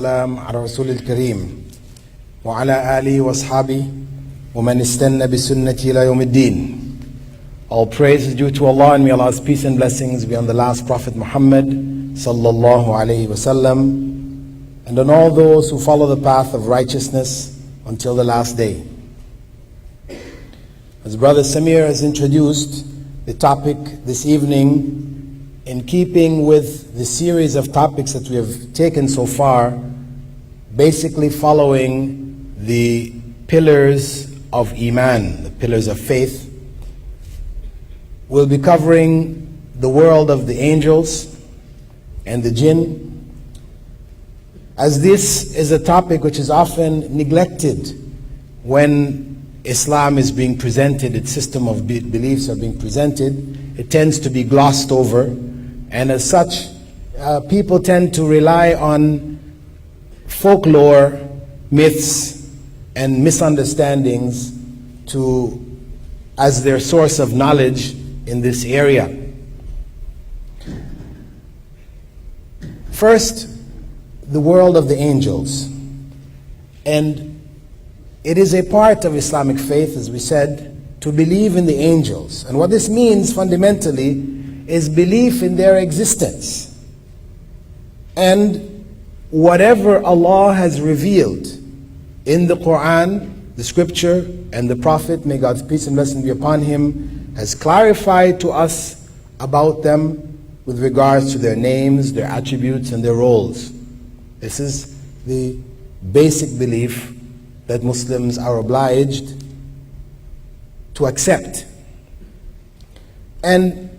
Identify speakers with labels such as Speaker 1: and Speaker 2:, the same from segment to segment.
Speaker 1: والسلام على رسول الكريم وعلى آله وأصحابه ومن استنى بسنته إلى يوم الدين. All praise is due to Allah, and may Allah's peace and blessings be on the last Prophet Muhammad sallallahu alaihi wasallam, and on all those who follow the path of righteousness until the last day. As Brother Samir has introduced the topic this evening, in keeping with the series of topics that we have taken so far, basically following the pillars of Iman, the pillars of faith, we'll be covering the world of the angels and the Jinn, as this is a topic which is often neglected when Islam is being presented, its system of beliefs are being presented. It tends to be glossed over, and as such, people tend to rely on folklore, myths, and misunderstandings as their source of knowledge in this area. First, the world of the angels. And it is a part of Islamic faith, as we said, to believe in the angels. And what this means fundamentally is belief in their existence. And whatever Allah has revealed in the Quran, the scripture, and the Prophet, may God's peace and blessing be upon him, has clarified to us about them with regards to their names, their attributes, and their roles. This is the basic belief that Muslims are obliged to accept. And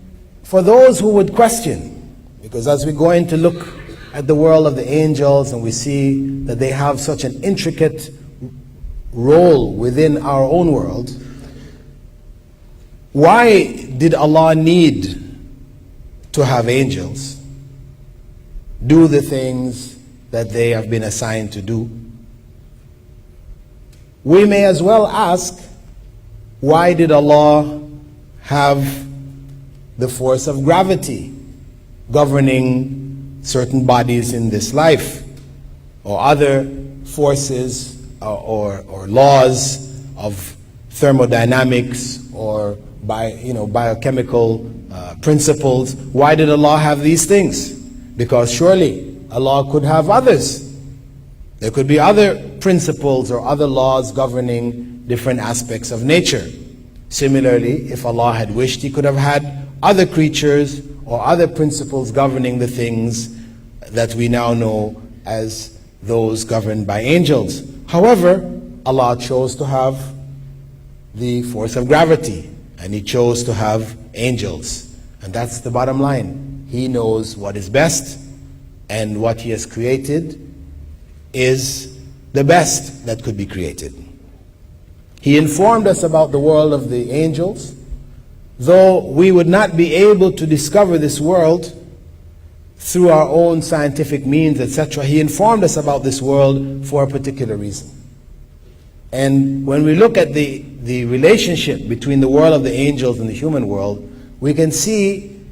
Speaker 1: for those who would question, because as we go in to look at the world of the angels and we see that they have such an intricate role within our own world, why did Allah need to have angels do the things that they have been assigned to do? We may as well ask, why did Allah have the force of gravity governing certain bodies in this life, or other forces or laws of thermodynamics or biochemical principles? Why did Allah have these things? Because surely Allah could have others. There could be other principles or other laws governing different aspects of nature. Similarly, if Allah had wished, He could have had other creatures or other principles governing the things that we now know as those governed by angels. However, Allah chose to have the force of gravity, and He chose to have angels. And that's the bottom line. He knows what is best, and what He has created is the best that could be created. He informed us about the world of the angels, though we would not be able to discover this world through our own scientific means, etc. He informed us about this world for a particular reason. And when we look at the relationship between the world of the angels and the human world, we can see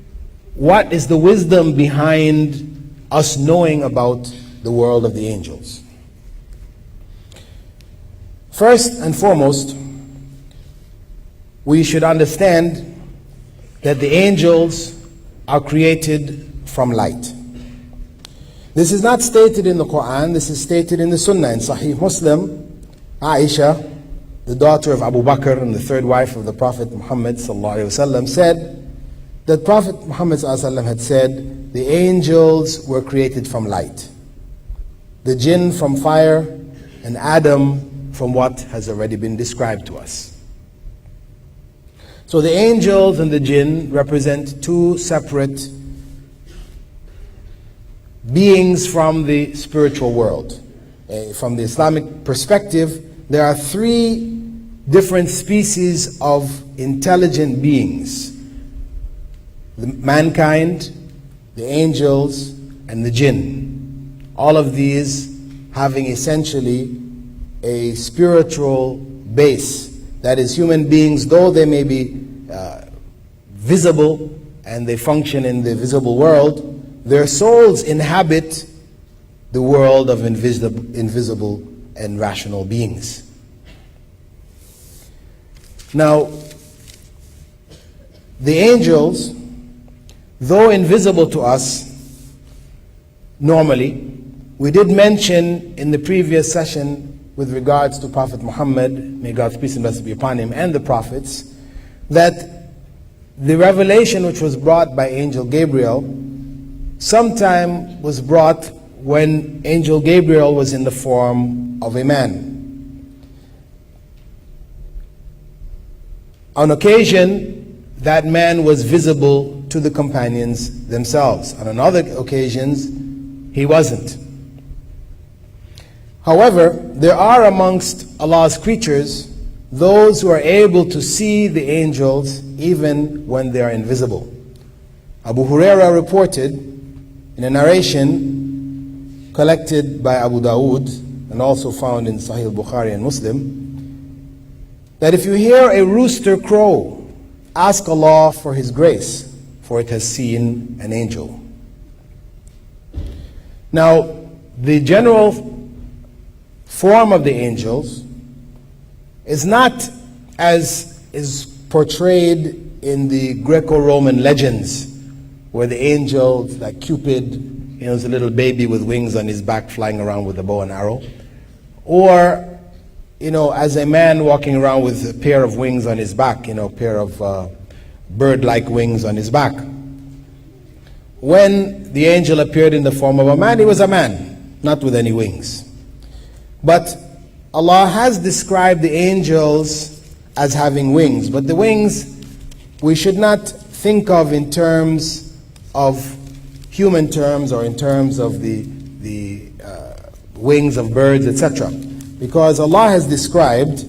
Speaker 1: what is the wisdom behind us knowing about the world of the angels. First and foremost, we should understand that the angels are created from light. This is not stated in the Quran, this is stated in the Sunnah. In Sahih Muslim, Aisha, the daughter of Abu Bakr and the third wife of the Prophet Muhammad said that Prophet Muhammad had said, the angels were created from light, the Jinn from fire, and Adam from what has already been described to us. So the angels and the Jinn represent two separate beings from the spiritual world. From the Islamic perspective, there are three different species of intelligent beings: mankind, the angels, and the Jinn. All of these having essentially a spiritual base. That is, human beings, though they may be visible and they function in the visible world, their souls inhabit the world of invisible and rational beings. Now, the angels, though invisible to us normally, we did mention in the previous session with regards to Prophet Muhammad, may God's peace and blessings be upon him, and the prophets, that the revelation which was brought by Angel Gabriel sometime was brought when Angel Gabriel was in the form of a man. On occasion, that man was visible to the companions themselves. On other occasions, he wasn't. However, there are amongst Allah's creatures those who are able to see the angels even when they are invisible. Abu Huraira reported in a narration collected by Abu Dawood and also found in Sahih Bukhari and Muslim, that if you hear a rooster crow, ask Allah for His grace, for it has seen an angel. Now, the general form of the angels is not as is portrayed in the Greco-Roman legends, where the angels, like Cupid, is a little baby with wings on his back flying around with a bow and arrow, or as a man walking around with a pair of wings on his back, a pair of bird-like wings on his back. When the angel appeared in the form of a man, he was a man, not with any wings. But Allah has described the angels as having wings, but the wings we should not think of in terms of human terms or in terms of the wings of birds, etc. Because Allah has described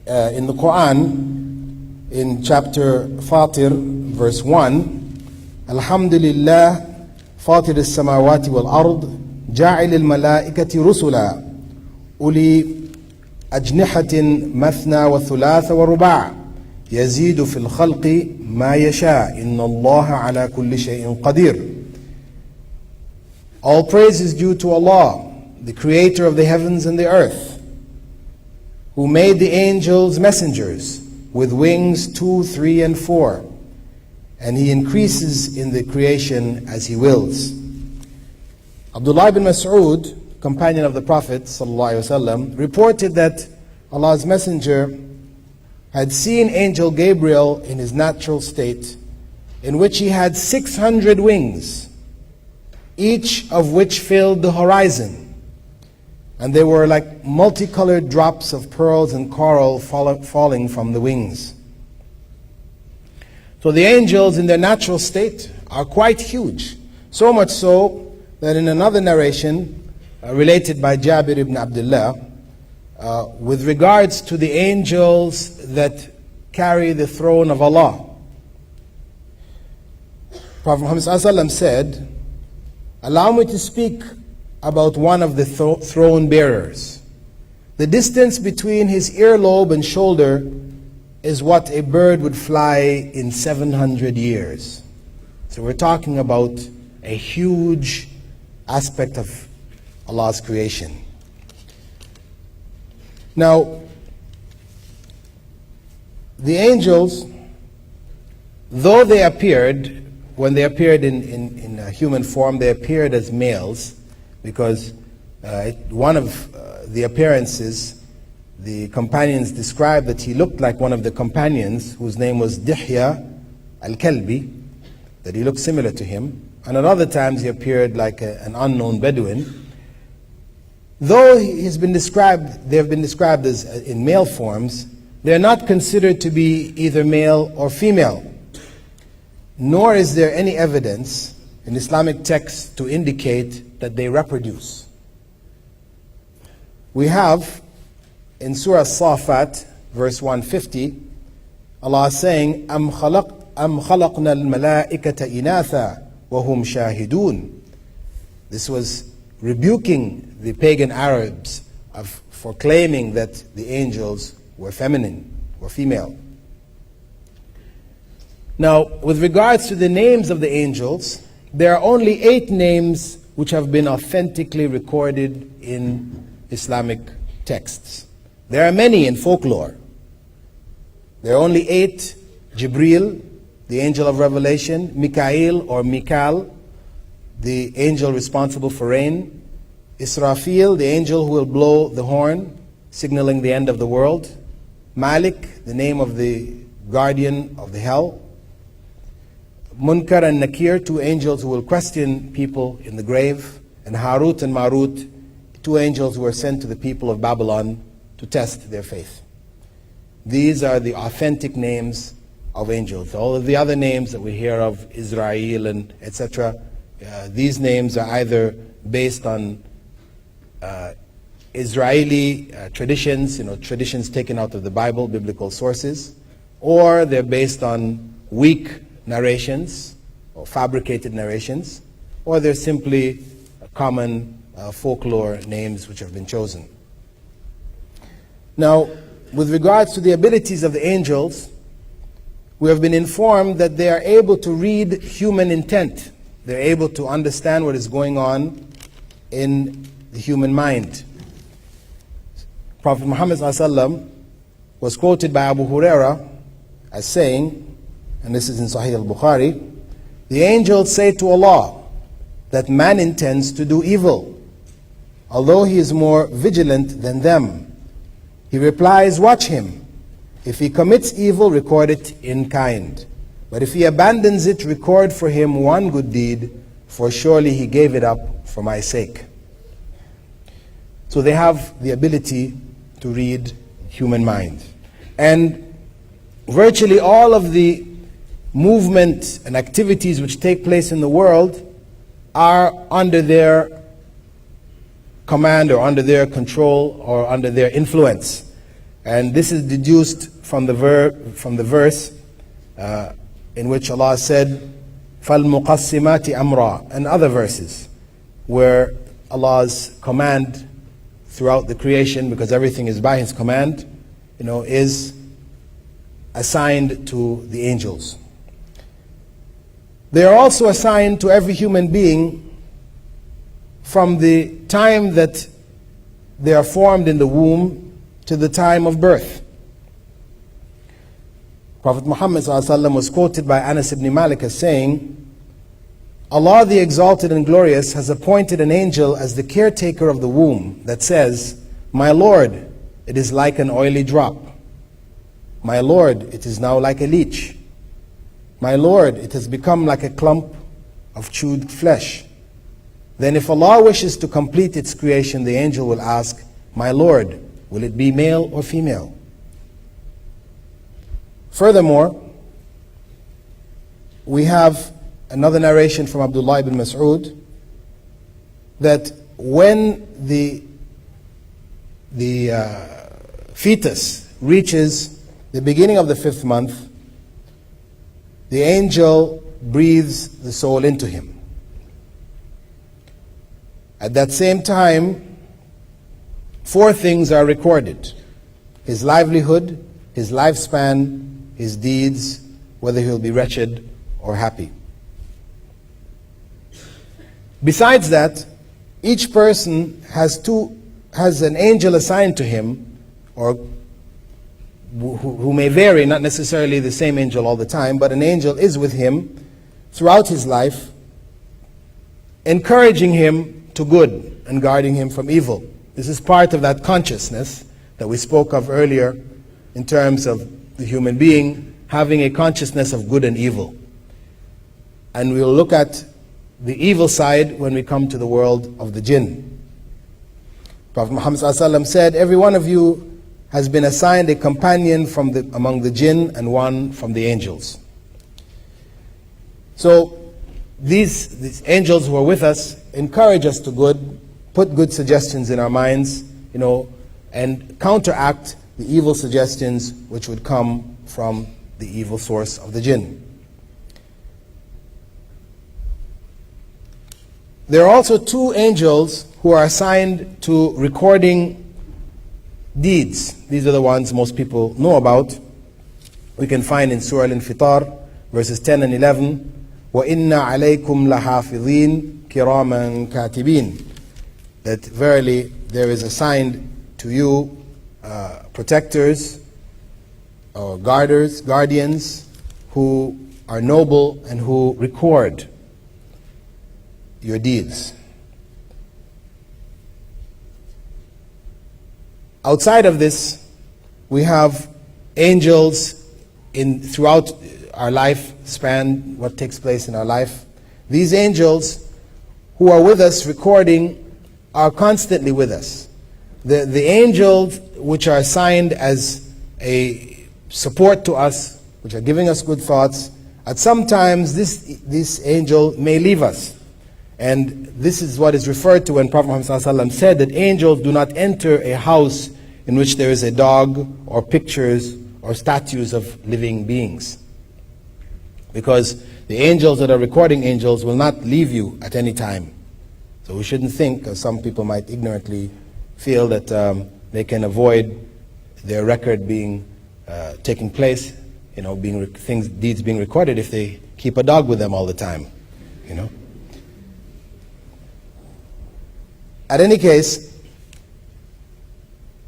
Speaker 1: in the Quran, in chapter Fatir, verse 1, Alhamdulillah, Fatir as-samawati wal-ard, جاعل الملائكة رسلا أولي أجنحة مثنى وثلاث ورباع يزيد في الخلق ما يشاء إن الله على كل شيء قدير. All praise is due to Allah, the creator of the heavens and the earth, who made the angels messengers with wings 2, 3, and 4, and He increases in the creation as He wills. Abdullah ibn Mas'ud, companion of the Prophet ﷺ, reported that Allah's Messenger had seen Angel Gabriel in his natural state, in which he had 600 wings, each of which filled the horizon. And they were like multicolored drops of pearls and coral falling from the wings. So the angels in their natural state are quite huge, so much so that in another narration related by Jabir ibn Abdullah, with regards to the angels that carry the throne of Allah, Prophet Muhammad ﷺ said, allow me to speak about one of the throne bearers. The distance between his earlobe and shoulder is what a bird would fly in 700 years. So we're talking about a huge aspect of Allah's creation. Now, the angels, though they appeared, when they appeared in human form, they appeared as males, because one of the appearances, the companions described that he looked like one of the companions whose name was Dihya al-Kalbi, that he looked similar to him. And at other times he appeared like an unknown Bedouin. Though they have been described as in male forms, they are not considered to be either male or female. Nor is there any evidence in Islamic texts to indicate that they reproduce. We have in Surah Safat, verse 150, Allah saying, أَمْ خَلَقْنَا الْمَلَائِكَةَ إِنَاثًا وَهُمْ شَاهِدُونَ. This was rebuking the pagan Arabs for claiming that the angels were feminine, were female. Now, with regards to the names of the angels, there are only 8 names which have been authentically recorded in Islamic texts. There are many in folklore. There are only 8: Jibril, the angel of revelation; Mikael or Mikal, the angel responsible for rain; Israfil, the angel who will blow the horn, signaling the end of the world; Malik, the name of the guardian of the hell; Munkar and Nakir, 2 angels who will question people in the grave; and Harut and Marut, 2 angels who were sent to the people of Babylon to test their faith. These are the authentic names of angels. All of the other names that we hear of, Israel and etc., these names are either based on Israeli traditions, traditions taken out of the Bible, biblical sources, or they're based on weak narrations or fabricated narrations, or they're simply common folklore names which have been chosen. Now, with regards to the abilities of the angels, we have been informed that they are able to read human intent. They're able to understand what is going on in the human mind. Prophet Muhammad ﷺ was quoted by Abu Huraira as saying, and this is in Sahih al-Bukhari, the angels say to Allah that man intends to do evil, although he is more vigilant than them. He replies, watch him. If he commits evil, record it in kind. But if he abandons it, record for him one good deed, for surely he gave it up for my sake. So they have the ability to read human mind. And virtually all of the movement and activities which take place in the world are under their command or under their control or under their influence. And this is deduced from the verse in which Allah said, فَالْمُقَسِّمَاتِ أَمْرًا, and other verses where Allah's command throughout the creation, because everything is by His command, is assigned to the angels. They are also assigned to every human being from the time that they are formed in the womb to the time of birth. Prophet Muhammad ﷺ was quoted by Anas ibn Malik as saying, Allah the Exalted and Glorious has appointed an angel as the caretaker of the womb that says, my Lord, it is like an oily drop. My Lord, it is now like a leech. My Lord, it has become like a clump of chewed flesh. Then if Allah wishes to complete its creation, the angel will ask, my Lord, will it be male or female? Furthermore, we have another narration from Abdullah ibn Mas'ud that when the fetus reaches the beginning of the 5th month, the angel breathes the soul into him. At that same time, 4 things are recorded: his livelihood, his lifespan, his deeds, whether he'll be wretched or happy. Besides that, each person has an angel assigned to him, or who may vary, not necessarily the same angel all the time, but an angel is with him throughout his life, encouraging him to good and guarding him from evil. This is part of that consciousness that we spoke of earlier in terms of the human being having a consciousness of good and evil. And we'll look at the evil side when we come to the world of the Jinn. Prophet Muhammad ﷺ said, every one of you has been assigned a companion among the Jinn and one from the angels. So these angels who are with us encourage us to good, put good suggestions in our minds, and counteract the evil suggestions which would come from the evil source of the Jinn. There are also 2 angels who are assigned to recording deeds. These are the ones most people know about. We can find in Surah Al-Infitar, verses 10 and 11, وَإِنَّا عَلَيْكُمْ لَحَافِظِينَ كِرَامًا كَاتِبِينَ, that verily there is assigned to you protectors or guardians who are noble and who record your deeds. Outside of this, we have angels throughout our lifespan, what takes place in our life. These angels who are with us recording are constantly with us. The angels which are assigned as a support to us, which are giving us good thoughts, at some times this angel may leave us. And this is what is referred to when Prophet Muhammad ﷺ said that angels do not enter a house in which there is a dog or pictures or statues of living beings. Because the angels that are recording angels will not leave you at any time. So we shouldn't think, as some people might ignorantly feel, that they can avoid their record being taking place, deeds being recorded if they keep a dog with them all the time, At any case,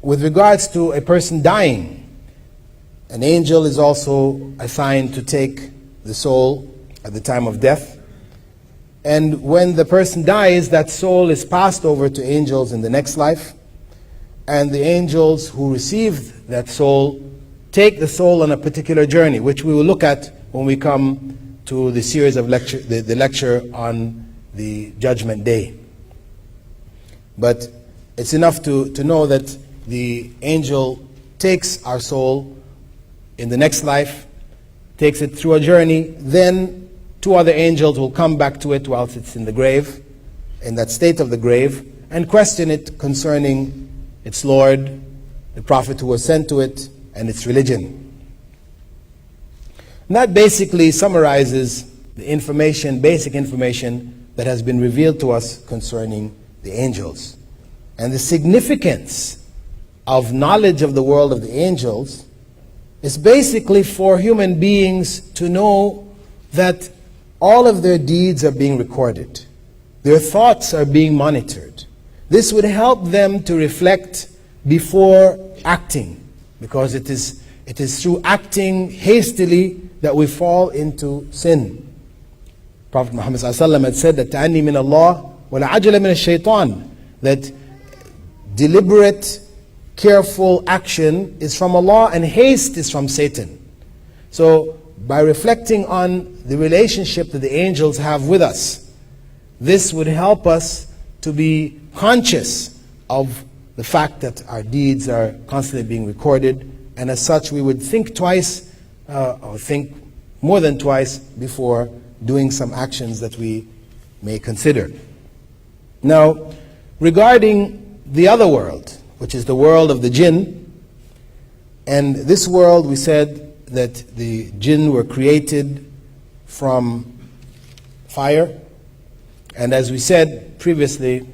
Speaker 1: with regards to a person dying, an angel is also assigned to take the soul at the time of death. And when the person dies, that soul is passed over to angels in the next life. And the angels who received that soul take the soul on a particular journey, which we will look at when we come to the series of lecture, the lecture on the Judgment Day. But it's enough to know that the angel takes our soul in the next life, takes it through a journey, then two other angels will come back to it whilst it's in the grave, in that state of the grave, and question it concerning its Lord, the Prophet who was sent to it, and its religion. And that basically summarizes the information, basic information that has been revealed to us concerning the angels. And the significance of knowledge of the world of the angels is basically for human beings to know that all of their deeds are being recorded. Their thoughts are being monitored. This would help them to reflect before acting, because it is through acting hastily that we fall into sin. Prophet Muhammad ﷺ had said that ta'anni min Allah wa la ajala min ash-shaytan, that deliberate, careful action is from Allah and haste is from Satan. So by reflecting on the relationship that the angels have with us, this would help us to be conscious of the fact that our deeds are constantly being recorded, and as such we would think twice or think more than twice before doing some actions that we may consider. Now, regarding the other world, which is the world of the Jinn, and this world we said that the Jinn were created from fire, and as we said previously,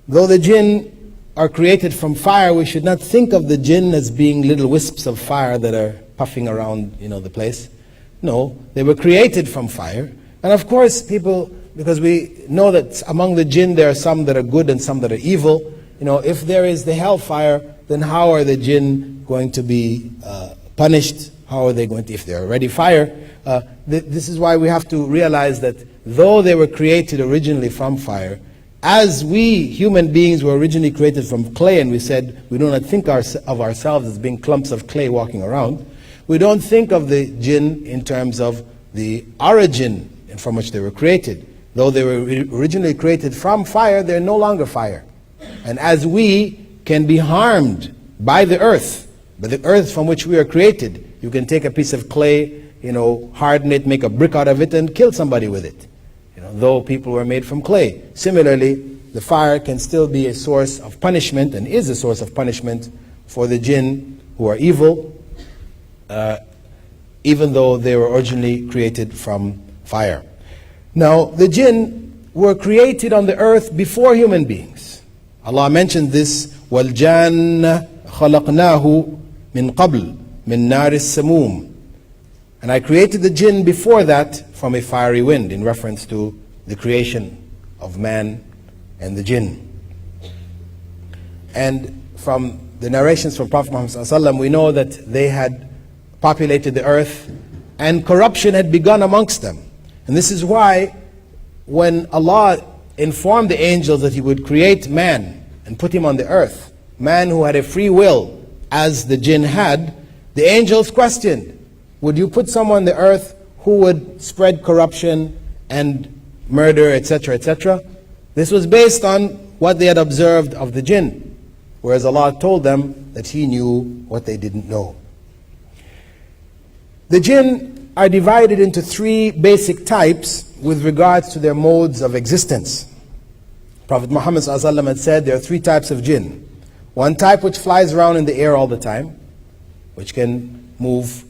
Speaker 1: though the Jinn are created from fire, we should not think of the Jinn as being little wisps of fire that are puffing around, the place. No, they were created from fire. And of course, people, because we know that among the Jinn there are some that are good and some that are evil. If there is the hellfire, then how are the Jinn going to be punished? How are they going to, if they're already fire? This is why we have to realize that though they were created originally from fire, as we human beings were originally created from clay, and we said we do not think of ourselves as being clumps of clay walking around, we don't think of the Jinn in terms of the origin from which they were created. Though they were originally created from fire, they're no longer fire. And as we can be harmed by the earth from which we are created, you can take a piece of clay, harden it, make a brick out of it, and kill somebody with it. Though people were made from clay. Similarly, the fire can still be a source of punishment, and is a source of punishment for the Jinn who are evil, even though they were originally created from fire. Now, the Jinn were created on the earth before human beings. Allah mentioned this, وَالْجَانَّ خَلَقْنَاهُ مِنْ قَبْلِ مِنْ نَارِ السَّمُومِ. And I created the Jinn before that from a fiery wind, in reference to the creation of man and the jinn. And from the narrations from Prophet Muhammad ﷺ, we know that they had populated the earth and corruption had begun amongst them. And this is why when Allah informed the angels that He would create man and put him on the earth, man who had a free will as the jinn had, the angels questioned, would you put someone on the earth who would spread corruption and murder, etc., etc.? This was based on what they had observed of the jinn, whereas Allah told them that He knew what they didn't know. The jinn are divided into three basic types with regards to their modes of existence. Prophet Muhammad ﷺ had said there are three types of jinn. One type which flies around in the air all the time, which can move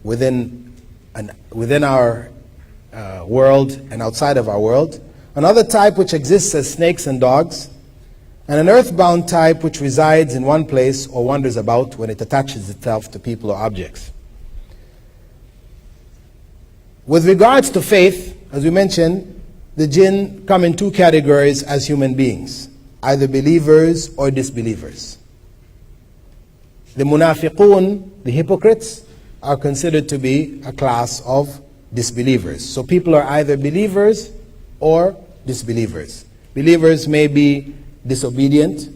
Speaker 1: within our world and outside of our world. Another type which exists as snakes and dogs. And an earthbound type which resides in one place or wanders about when it attaches itself to people or objects. With regards to faith, as we mentioned, the jinn come in two categories as human beings, either believers or disbelievers. The munafiqun, the hypocrites, are considered to be a class of disbelievers. So people are either believers or disbelievers. Believers may be disobedient,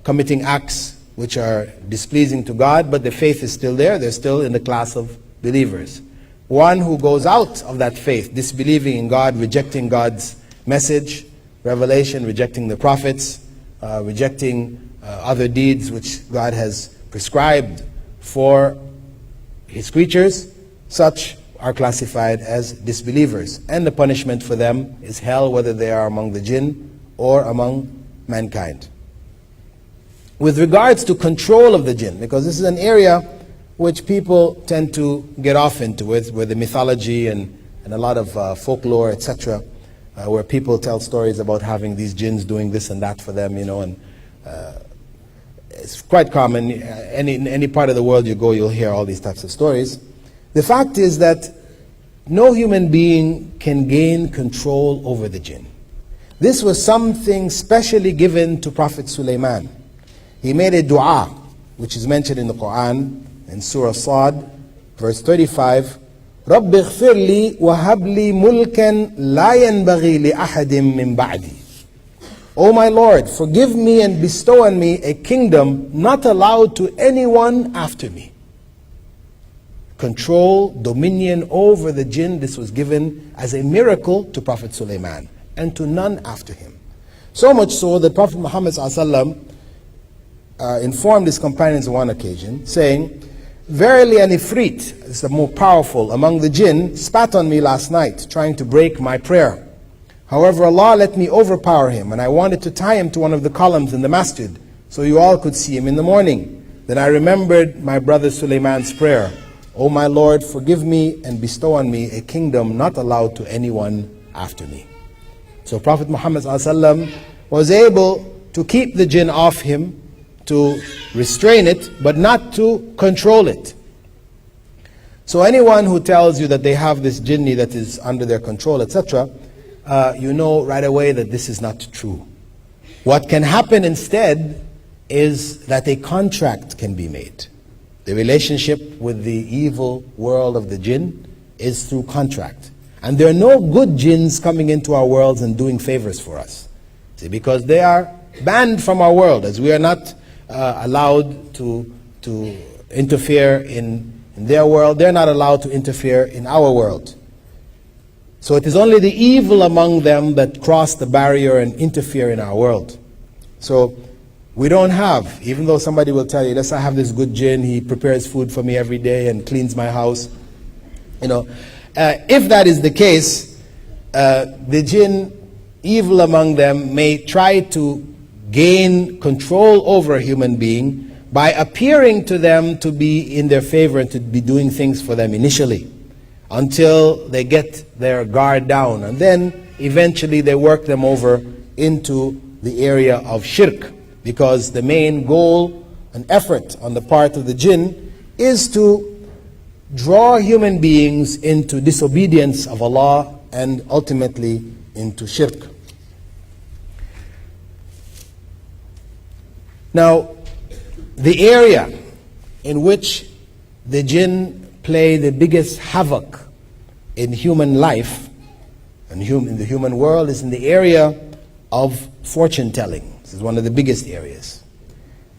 Speaker 1: committing acts which are displeasing to God, but the faith is still there. They're still in the class of believers. One who goes out of that faith, disbelieving in God, rejecting God's message, revelation, rejecting the prophets, rejecting other deeds which God has prescribed for His creatures, such are classified as disbelievers. And the punishment for them is hell, whether they are among the jinn or among mankind. With regards to control of the jinn, because this is an area which people tend to get off into with the mythology and a lot of folklore, etc., where people tell stories about having these jinns doing this and that for them, and it's quite common. Any part of the world you go, you'll hear all these types of stories. The fact is that no human being can gain control over the jinn. This was something specially given to Prophet Sulaiman. He made a dua, which is mentioned in the Quran, in Surah Sad, verse 35, رَبِّ اغْفِرْ لِي وَهَبْ لِي مُلْكًا لَا يَنْبَغِي لِأَحَدٍ مِّن بَعْدِي. O my Lord, forgive me and bestow on me a kingdom not allowed to anyone after me. Control, dominion over the jinn, this was given as a miracle to Prophet Sulaiman and to none after him. So much so that Prophet Muhammad ﷺ informed his companions on one occasion, saying, verily an ifrit, is the more powerful among the jinn, spat on me last night, trying to break my prayer. However, Allah let me overpower him, and I wanted to tie him to one of the columns in the masjid, so you all could see him in the morning. Then I remembered my brother Sulaiman's prayer, O my Lord, forgive me and bestow on me a kingdom not allowed to anyone after me. So Prophet Muhammad ﷺ was able to keep the jinn off him, to restrain it, but not to control it. So anyone who tells you that they have this jinni that is under their control, etc., you know right away that this is not true. What can happen instead is that a contract can be made. The relationship with the evil world of the jinn is through contract. And there are no good jinns coming into our worlds and doing favors for us. See, because they are banned from our world, as we are not allowed to interfere in their world. They're not allowed to interfere in our world. So it is only the evil among them that cross the barrier and interfere in our world. So we don't have, even though somebody will tell you, let's I have this good jinn, he prepares food for me every day and cleans my house. If that is the case, the jinn, evil among them, may try to gain control over a human being by appearing to them to be in their favor and to be doing things for them initially, until they get their guard down, and then eventually they work them over into the area of shirk, because the main goal and effort on the part of the jinn is to draw human beings into disobedience of Allah and ultimately into shirk. Now, the area in which the jinn play the biggest havoc in human life and in the human world is in the area of fortune telling. This is one of the biggest areas.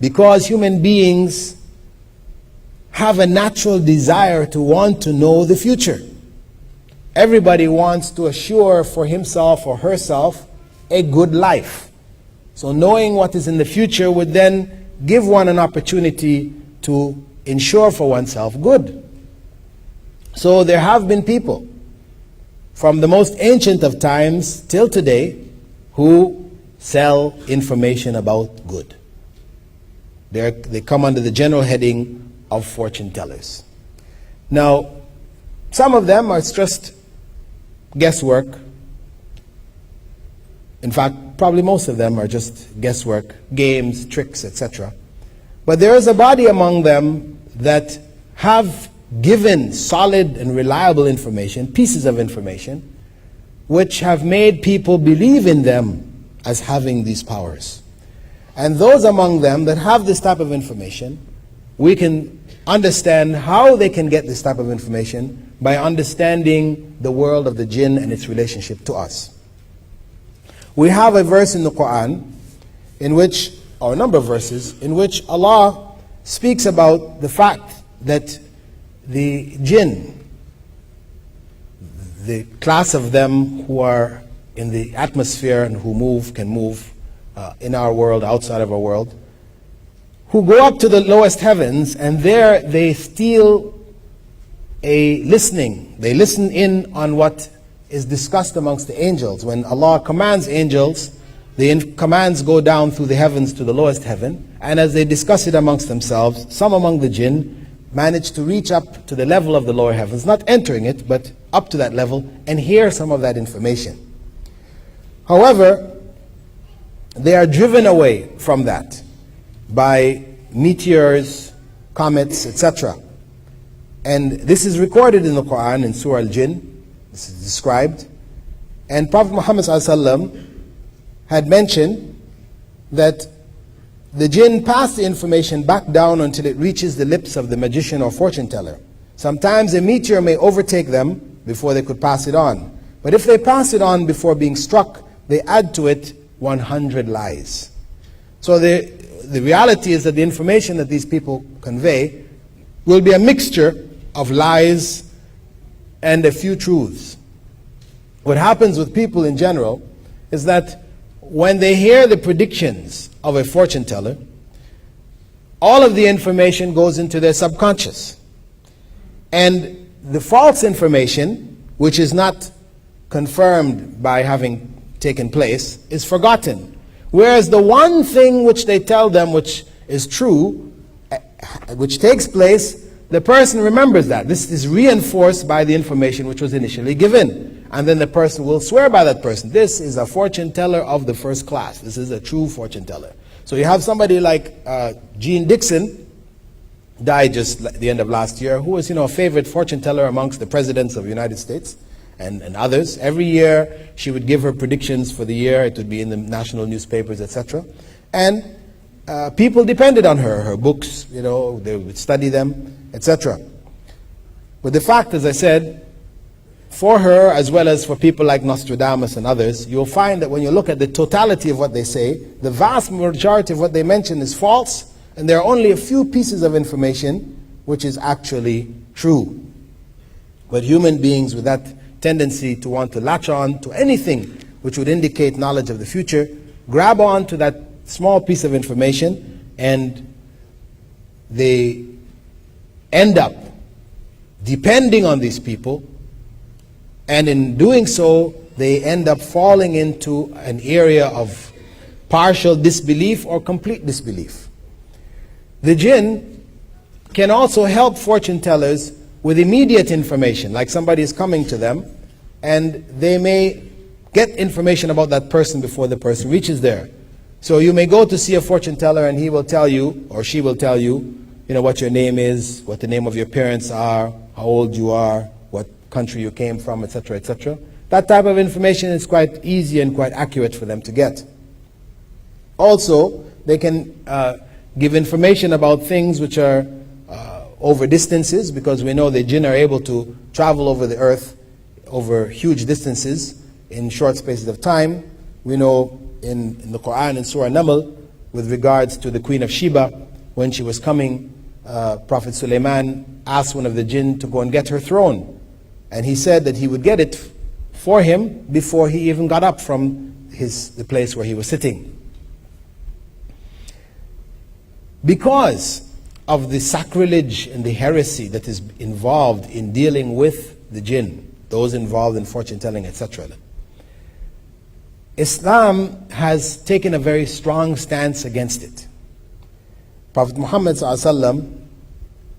Speaker 1: Because human beings have a natural desire to want to know the future. Everybody wants to assure for himself or herself a good life. So knowing what is in the future would then give one an opportunity to ensure for oneself good. So there have been people from the most ancient of times till today who sell information about good. They come under the general heading of fortune tellers. Now, some of them are just guesswork. In fact, probably most of them are just guesswork, games, tricks, etc. But there is a body among them that have given solid and reliable information, pieces of information, which have made people believe in them as having these powers. And those among them that have this type of information, we can understand how they can get this type of information by understanding the world of the jinn and its relationship to us. We have a verse in the Quran in which, or a number of verses, in which Allah speaks about the fact that the jinn, the class of them who are in the atmosphere and who can move in our world, outside of our world, who go up to the lowest heavens, and there they steal a listening. They listen in on what is discussed amongst the angels. When Allah commands angels, the commands go down through the heavens to the lowest heaven, and as they discuss it amongst themselves, some among the jinn manage to reach up to the level of the lower heavens, not entering it, but up to that level, and hear some of that information. However, they are driven away from that by meteors, comets, etc. And this is recorded in the Quran in Surah Al-Jinn. This is described. And Prophet Muhammad ﷺ had mentioned that the jinn pass the information back down until it reaches the lips of the magician or fortune teller. Sometimes a meteor may overtake them before they could pass it on. But if they pass it on before being struck, they add to it 100 lies. So the reality is that the information that these people convey will be a mixture of lies and a few truths. What happens with people in general is that when they hear the predictions of a fortune teller, all of the information goes into their subconscious. And the false information, which is not confirmed by having taken place, is forgotten. Whereas the one thing which they tell them which is true, which takes place, the person remembers that. This is reinforced by the information which was initially given. And then the person will swear by that person. This is a fortune teller of the first class. This is a true fortune teller. So you have somebody like Jinn Dixon, died just at the end of last year, who was, a favorite fortune teller amongst the presidents of the United States and others. Every year she would give her predictions for the year. It would be in the national newspapers, etc. And people depended on her books, they would study them, etc. But the fact, as I said, for her as well as for people like Nostradamus and others, you'll find that when you look at the totality of what they say, the vast majority of what they mention is false, and there are only a few pieces of information which is actually true. But human beings with that tendency to want to latch on to anything which would indicate knowledge of the future, grab on to that small piece of information, and they end up depending on these people, and in doing so they end up falling into an area of partial disbelief or complete disbelief. The jinn can also help fortune tellers with immediate information, like somebody is coming to them and they may get information about that person before the person reaches there. So you may go to see a fortune teller and he will tell you, or she will tell you, what your name is, what the name of your parents are, how old you are, what country you came from, etc., etc. That type of information is quite easy and quite accurate for them to get. Also, they can give information about things which are over distances, because we know the jinn are able to travel over the earth over huge distances in short spaces of time. We know in the Quran, in Surah Naml, with regards to the Queen of Sheba, when she was coming, Prophet Sulaiman asked one of the jinn to go and get her throne. And he said that he would get it for him before he even got up from the place where he was sitting. Because of the sacrilege and the heresy that is involved in dealing with the jinn, those involved in fortune telling, etc., Islam has taken a very strong stance against it. Prophet Muhammad ﷺ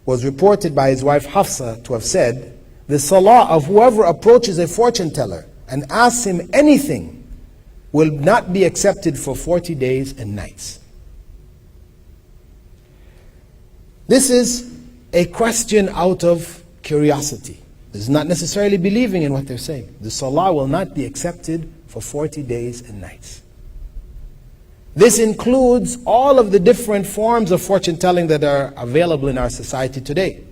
Speaker 1: was reported by his wife Hafsa to have said, the salah of whoever approaches a fortune teller and asks him anything will not be accepted for 40 days and nights. This is a question out of curiosity. This is not necessarily believing in what they're saying. The salah will not be accepted for 40 days and nights. This includes all of the different forms of fortune telling that are available in our society today.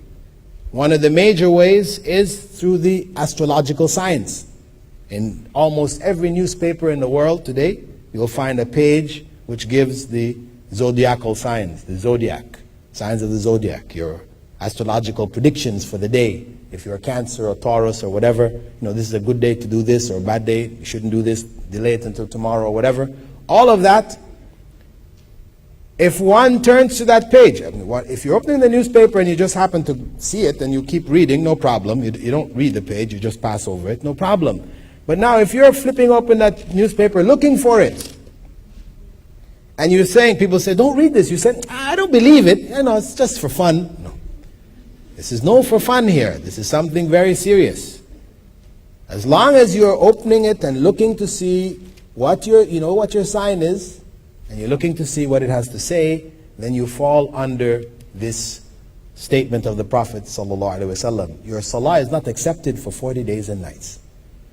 Speaker 1: One of the major ways is through the astrological science. In almost every newspaper in the world today, you'll find a page which gives the zodiacal signs, the zodiac, signs of the zodiac, your astrological predictions for the day. If you're a Cancer or Taurus or whatever, this is a good day to do this, or a bad day, you shouldn't do this, delay it until tomorrow or whatever. All of that, if one turns to that page, if you're opening the newspaper and you just happen to see it and you keep reading, no problem. You don't read the page, you just pass over it, no problem. But now if you're flipping open that newspaper looking for it, and you're saying, people say, don't read this. You said, I don't believe it. It's just for fun. No. This is no for fun here. This is something very serious. As long as you're opening it and looking to see what your sign is, and you're looking to see what it has to say, then you fall under this statement of the Prophet ﷺ. Your salah is not accepted for 40 days and nights.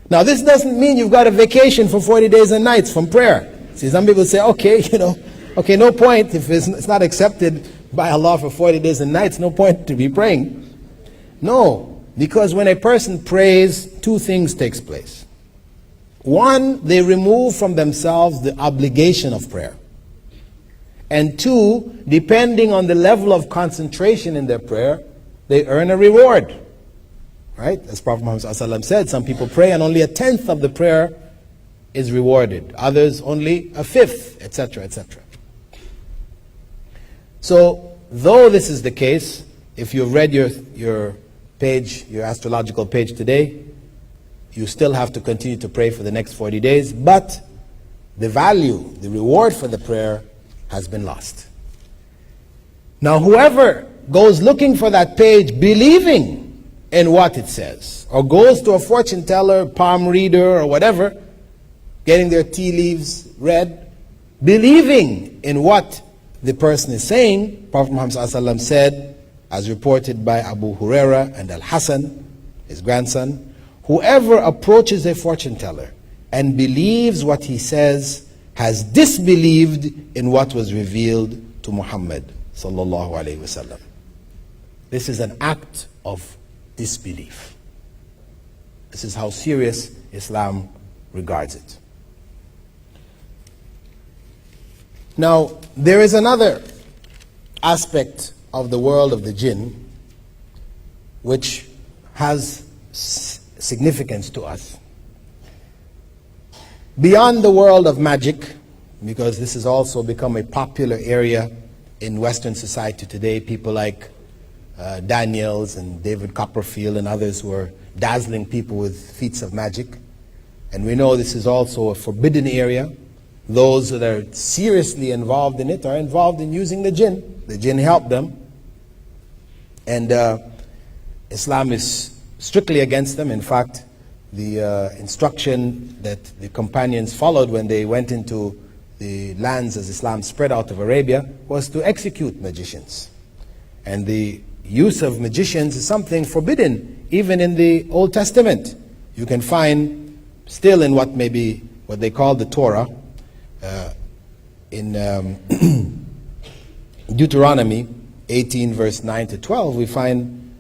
Speaker 1: Now this doesn't mean you've got a vacation for 40 days and nights from prayer. See, some people say, okay, no point. If it's not accepted by Allah for 40 days and nights, no point to be praying. No, because when a person prays, two things takes place. One, they remove from themselves the obligation of prayer. And two, depending on the level of concentration in their prayer, they earn a reward. Right? As Prophet Muhammad ﷺ said, some people pray and only 1/10 of the prayer is rewarded. Others only 1/5, etc., etc. So, though this is the case, if you've read your page, your astrological page today, you still have to continue to pray for the next 40 days, but the value, the reward for the prayer has been lost. Now, whoever goes looking for that page believing in what it says, or goes to a fortune teller, palm reader, or whatever, getting their tea leaves read, believing in what the person is saying, Prophet Muhammad ﷺ said, as reported by Abu Huraira and Al-Hasan, his grandson, whoever approaches a fortune teller and believes what he says has disbelieved in what was revealed to Muhammad sallallahu alaihi wasallam. This is an act of disbelief. This is how serious Islam regards it. Now, there is another aspect of the world of the jinn which has significance to us. Beyond the world of magic, because this has also become a popular area in Western society today, people like Daniels and David Copperfield and others who are dazzling people with feats of magic. And we know this is also a forbidden area. Those that are seriously involved in it are involved in using the jinn. The jinn help them. And Islam is strictly against them. In fact, the instruction that the companions followed when they went into the lands as Islam spread out of Arabia was to execute magicians. And the use of magicians is something forbidden even in the Old Testament. You can find still in what they call the Torah, in Deuteronomy 18 verse 9 to 12, we find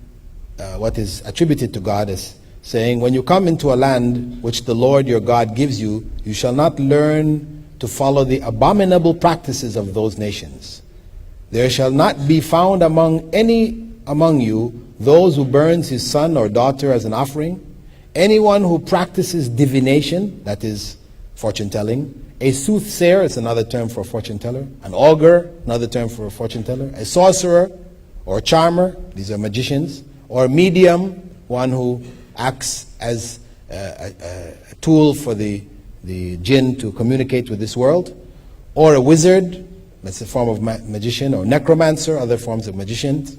Speaker 1: what is attributed to God as saying, when you come into a land which the Lord your God gives you, you shall not learn to follow the abominable practices of those nations. There shall not be found among you those who burns his son or daughter as an offering, anyone who practices divination, that is fortune telling, a soothsayer is another term for a fortune teller, an augur, another term for a fortune teller, a sorcerer or charmer, these are magicians, or a medium, one who acts as a tool for the jinn to communicate with this world, or a wizard, that's a form of magician, or necromancer, other forms of magicians.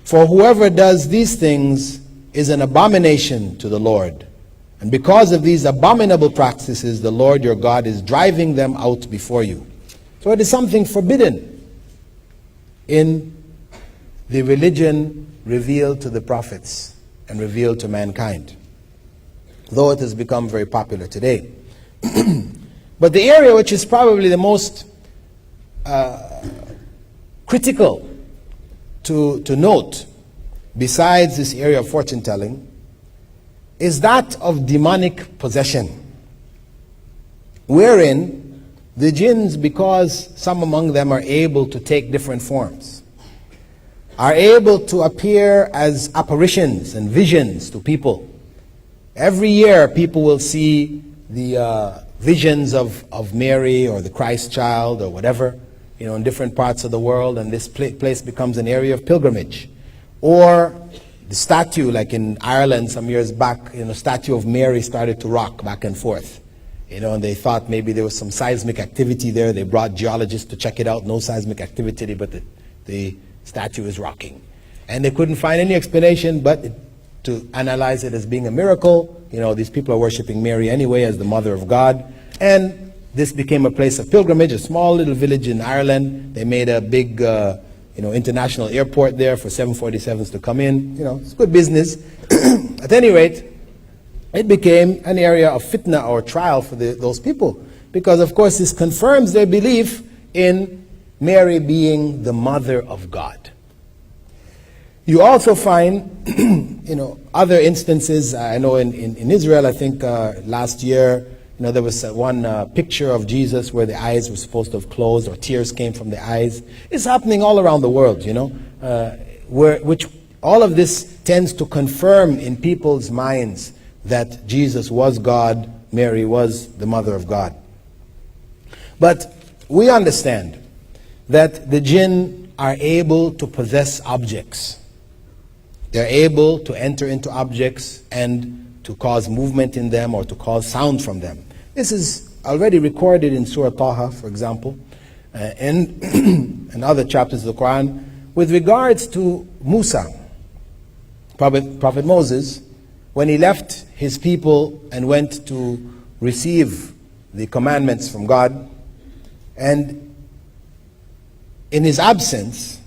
Speaker 1: For whoever does these things is an abomination to the Lord. And because of these abominable practices, the Lord your God is driving them out before you. So it is something forbidden in the religion revealed to the prophets and revealed to mankind, though it has become very popular today. But the area which is probably the most critical to note, besides this area of fortune telling, is that of demonic possession, wherein the jinns, because some among them are able to take different forms, are able to appear as apparitions and visions to people. Every year people will see the visions of Mary or the Christ child or whatever, in different parts of the world, and this place becomes an area of pilgrimage. Or the statue, like in Ireland some years back, statue of Mary started to rock back and forth. And they thought maybe there was some seismic activity there. They brought geologists to check it out. No seismic activity, but the statue is rocking. And they couldn't find any explanation but to analyze it as being a miracle. These people are worshiping Mary anyway as the Mother of God. And this became a place of pilgrimage, a small little village in Ireland. They made a big international airport there for 747s to come in. It's good business. At any rate, it became an area of fitna or trial for those people, because of course this confirms their belief in Mary being the Mother of God. You also find other instances. I know in Israel, I think last year, there was one picture of Jesus where the eyes were supposed to have closed, or tears came from the eyes. It's happening all around the world, which all of this tends to confirm in people's minds that Jesus was God, Mary was the Mother of God. But we understand that the jinn are able to possess objects. They're able to enter into objects and to cause movement in them or to cause sound from them. This is already recorded in Surah Taha, for example, and other chapters of the Quran. With regards to Musa, Prophet Moses, when he left his people and went to receive the commandments from God, and in his absence,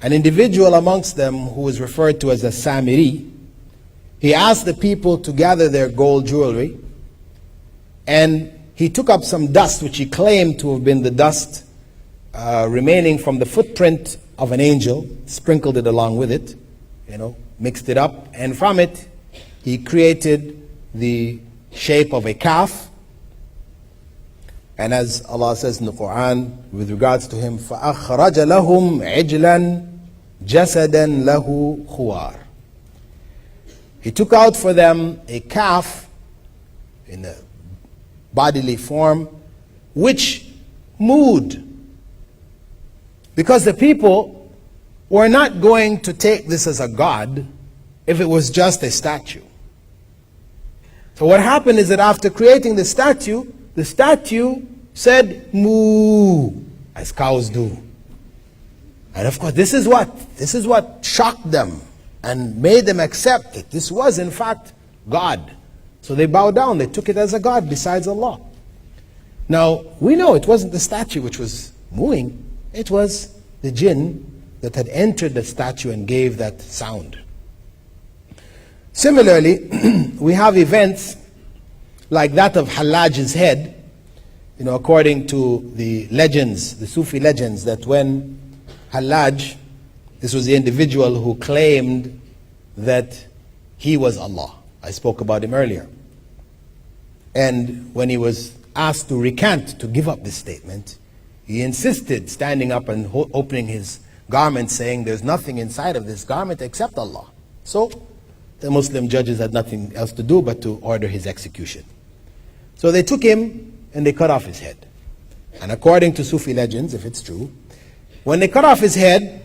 Speaker 1: an individual amongst them who was referred to as a Samiri, he asked the people to gather their gold jewelry, and he took up some dust which he claimed to have been the dust remaining from the footprint of an angel, sprinkled it along with it, mixed it up, and from it he created the shape of a calf. And as Allah says in the Quran with regards to him, فَأَخْرَجَ لَهُمْ عِجْلًا جَسَدًا لَهُ خُوَارٍ. He took out for them a calf in a bodily form which moved, because the people were not going to take this as a god if it was just a statue. So what happened is that after creating the statue said moo, as cows do. And of course this is what shocked them and made them accept that this was in fact God. So they bowed down, they took it as a god besides Allah. Now we know it wasn't the statue which was mooing, it was the jinn that had entered the statue and gave that sound. Similarly, we have events like that of Hallaj's head. according to the legends, the Sufi legends, that when Hallaj, this was the individual who claimed that he was Allah. I spoke about him earlier. And when he was asked to recant, to give up this statement, he insisted, standing up and opening his garment, saying, there's nothing inside of this garment except Allah. So the Muslim judges had nothing else to do but to order his execution. So they took him and they cut off his head. And according to Sufi legends, if it's true, when they cut off his head,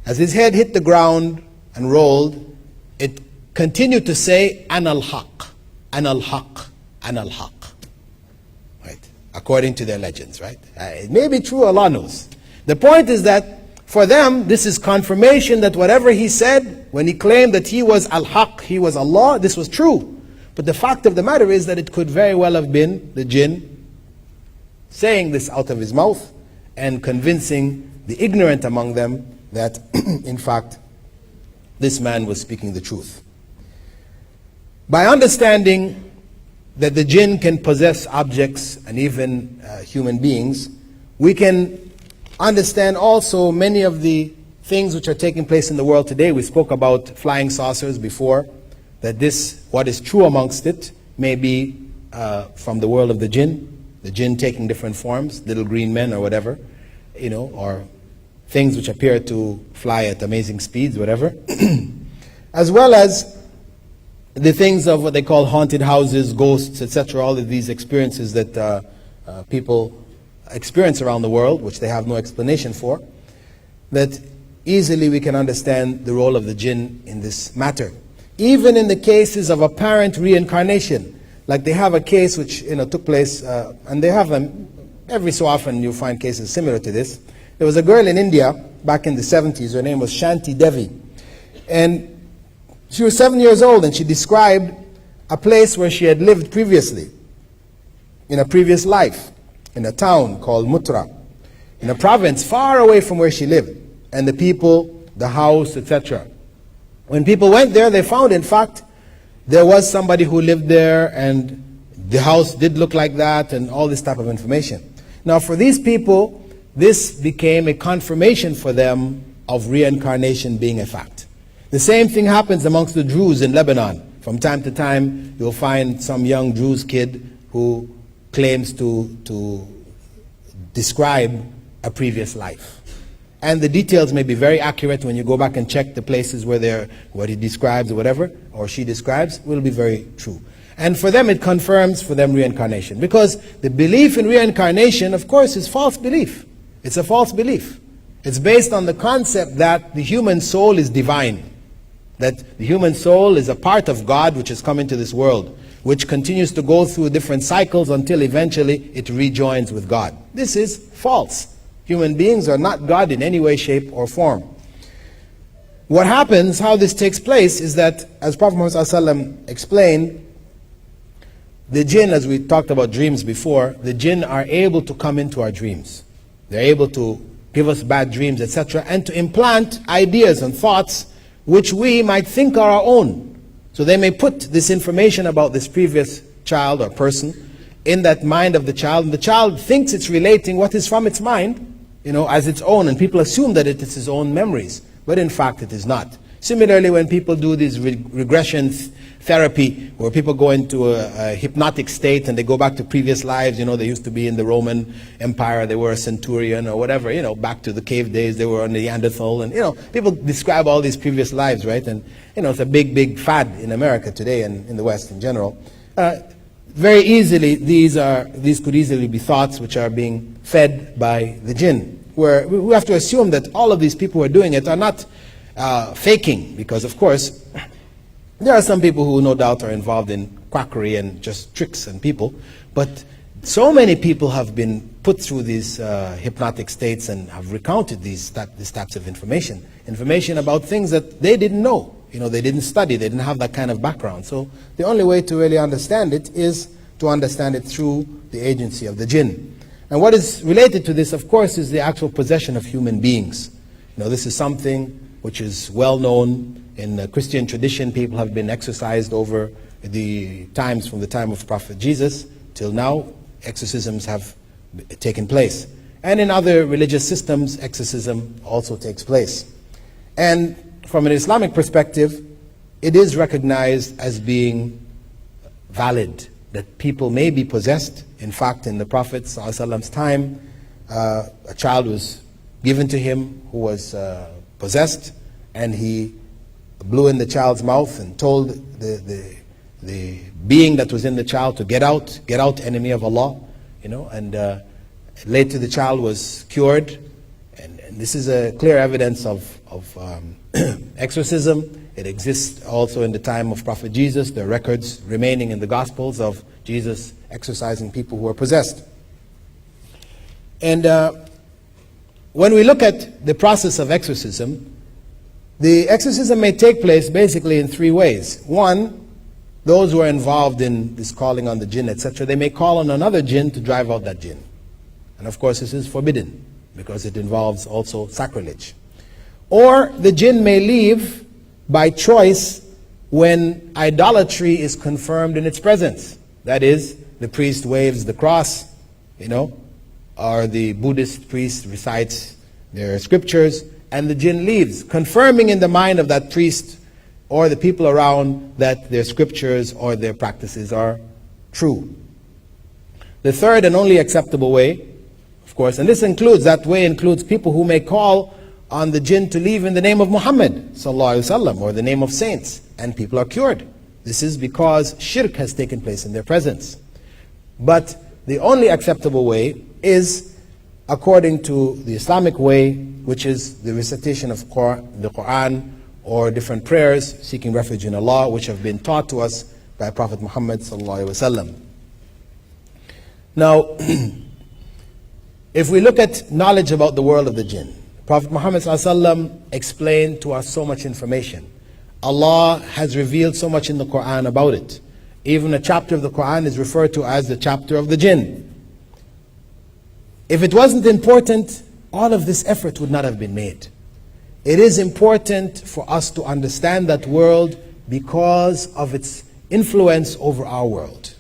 Speaker 1: as his head hit the ground and rolled, it continued to say, Ana al-Haq, Ana al-Haq, Ana al-Haq. Right? According to their legends, right? It may be true, Allah knows. The point is that for them, this is confirmation that whatever he said, when he claimed that he was al-Haq, he was Allah, this was true. But the fact of the matter is that it could very well have been the jinn saying this out of his mouth and convincing the ignorant among them that, in fact, this man was speaking the truth. By understanding that the jinn can possess objects and even human beings, we can understand also many of the things which are taking place in the world today. We spoke about flying saucers before, that this, what is true amongst it, may be from the world of the jinn taking different forms, little green men or whatever, or things which appear to fly at amazing speeds, whatever. As well as the things of what they call haunted houses, ghosts, etc., all of these experiences that people experience around the world, which they have no explanation for, that easily we can understand the role of the jinn in this matter. Even in the cases of apparent reincarnation, like they have a case which took place, and they have them every so often. You find cases similar to this. There was a girl in India back in the 70s. Her name was Shanti Devi, and she was 7 years old, and she described a place where she had lived previously, in a previous life, in a town called Mutra, in a province far away from where she lived, and the people, the house, etc. When people went there, they found, in fact, there was somebody who lived there, and the house did look like that, and all this type of information. Now, for these people, this became a confirmation for them of reincarnation being a fact. The same thing happens amongst the Druze in Lebanon. From time to time, you'll find some young Druze kid who claims to describe a previous life. And the details may be very accurate when you go back and check the places where what he describes or whatever, or she describes, will be very true. And for them, it confirms for them reincarnation. Because the belief in reincarnation, of course, is false belief. It's a false belief. It's based on the concept that the human soul is divine. That the human soul is a part of God which has come into this world, which continues to go through different cycles until eventually it rejoins with God. This is false. Human beings are not God in any way, shape, or form. What happens, how this takes place, is that, as Prophet Muhammad ﷺ explained, the jinn, as we talked about dreams before, the jinn are able to come into our dreams. They're able to give us bad dreams, etc., and to implant ideas and thoughts which we might think are our own. So they may put this information about this previous child or person in that mind of the child, and the child thinks it's relating what is from its mind, as its own, and people assume that it is his own memories, but in fact it is not. Similarly, when people do this regression therapy, where people go into a hypnotic state and they go back to previous lives, they used to be in the Roman Empire, they were a centurion or whatever, back to the cave days, they were on the Neanderthal, and people describe all these previous lives, right? And it's a big fad in America today and in the West in general. Very easily, these could easily be thoughts which are being fed by the jinn, where we have to assume that all of these people who are doing it are not faking, because of course there are some people who no doubt are involved in quackery and just tricks and people, but so many people have been put through these hypnotic states and have recounted these types of information about things that they didn't know. They didn't study, they didn't have that kind of background. So the only way to really understand it is to understand it through the agency of the jinn. And what is related to this, of course, is the actual possession of human beings. This is something which is well known in the Christian tradition. People have been exercised over the times from the time of Prophet Jesus till now exorcisms have taken place. And in other religious systems, exorcism also takes place. And from an Islamic perspective, it is recognized as being valid, that people may be possessed. In fact, in the Prophet ﷺ's time, a child was given to him who was possessed, and he blew in the child's mouth and told the being that was in the child to get out, enemy of Allah, and later the child was cured. And this is a clear evidence of exorcism. It exists also in the time of Prophet Jesus. There are records remaining in the Gospels of Jesus exorcising people who were possessed. And when we look at the process of exorcism, the exorcism may take place basically in three ways. One, those who are involved in this calling on the jinn, etc., they may call on another jinn to drive out that jinn. And of course this is forbidden because it involves also sacrilege. Or the jinn may leave by choice when idolatry is confirmed in its presence. That is, the priest waves the cross, or the Buddhist priest recites their scriptures, and the jinn leaves, confirming in the mind of that priest or the people around that their scriptures or their practices are true. The third and only acceptable way, of course, and this includes people who may call on the jinn to leave in the name of Muhammad sallallahu alaihi wasallam, or the name of saints, and people are cured. This is because shirk has taken place in their presence. But the only acceptable way is according to the Islamic way, which is the recitation of the Quran or different prayers seeking refuge in Allah, which have been taught to us by Prophet Muhammad sallallahu alaihi wasallam. Now, if we look at knowledge about the world of the jinn, Prophet Muhammad ﷺ explained to us so much information. Allah has revealed so much in the Quran about it. Even a chapter of the Quran is referred to as the chapter of the jinn. If it wasn't important, all of this effort would not have been made. It is important for us to understand that world because of its influence over our world.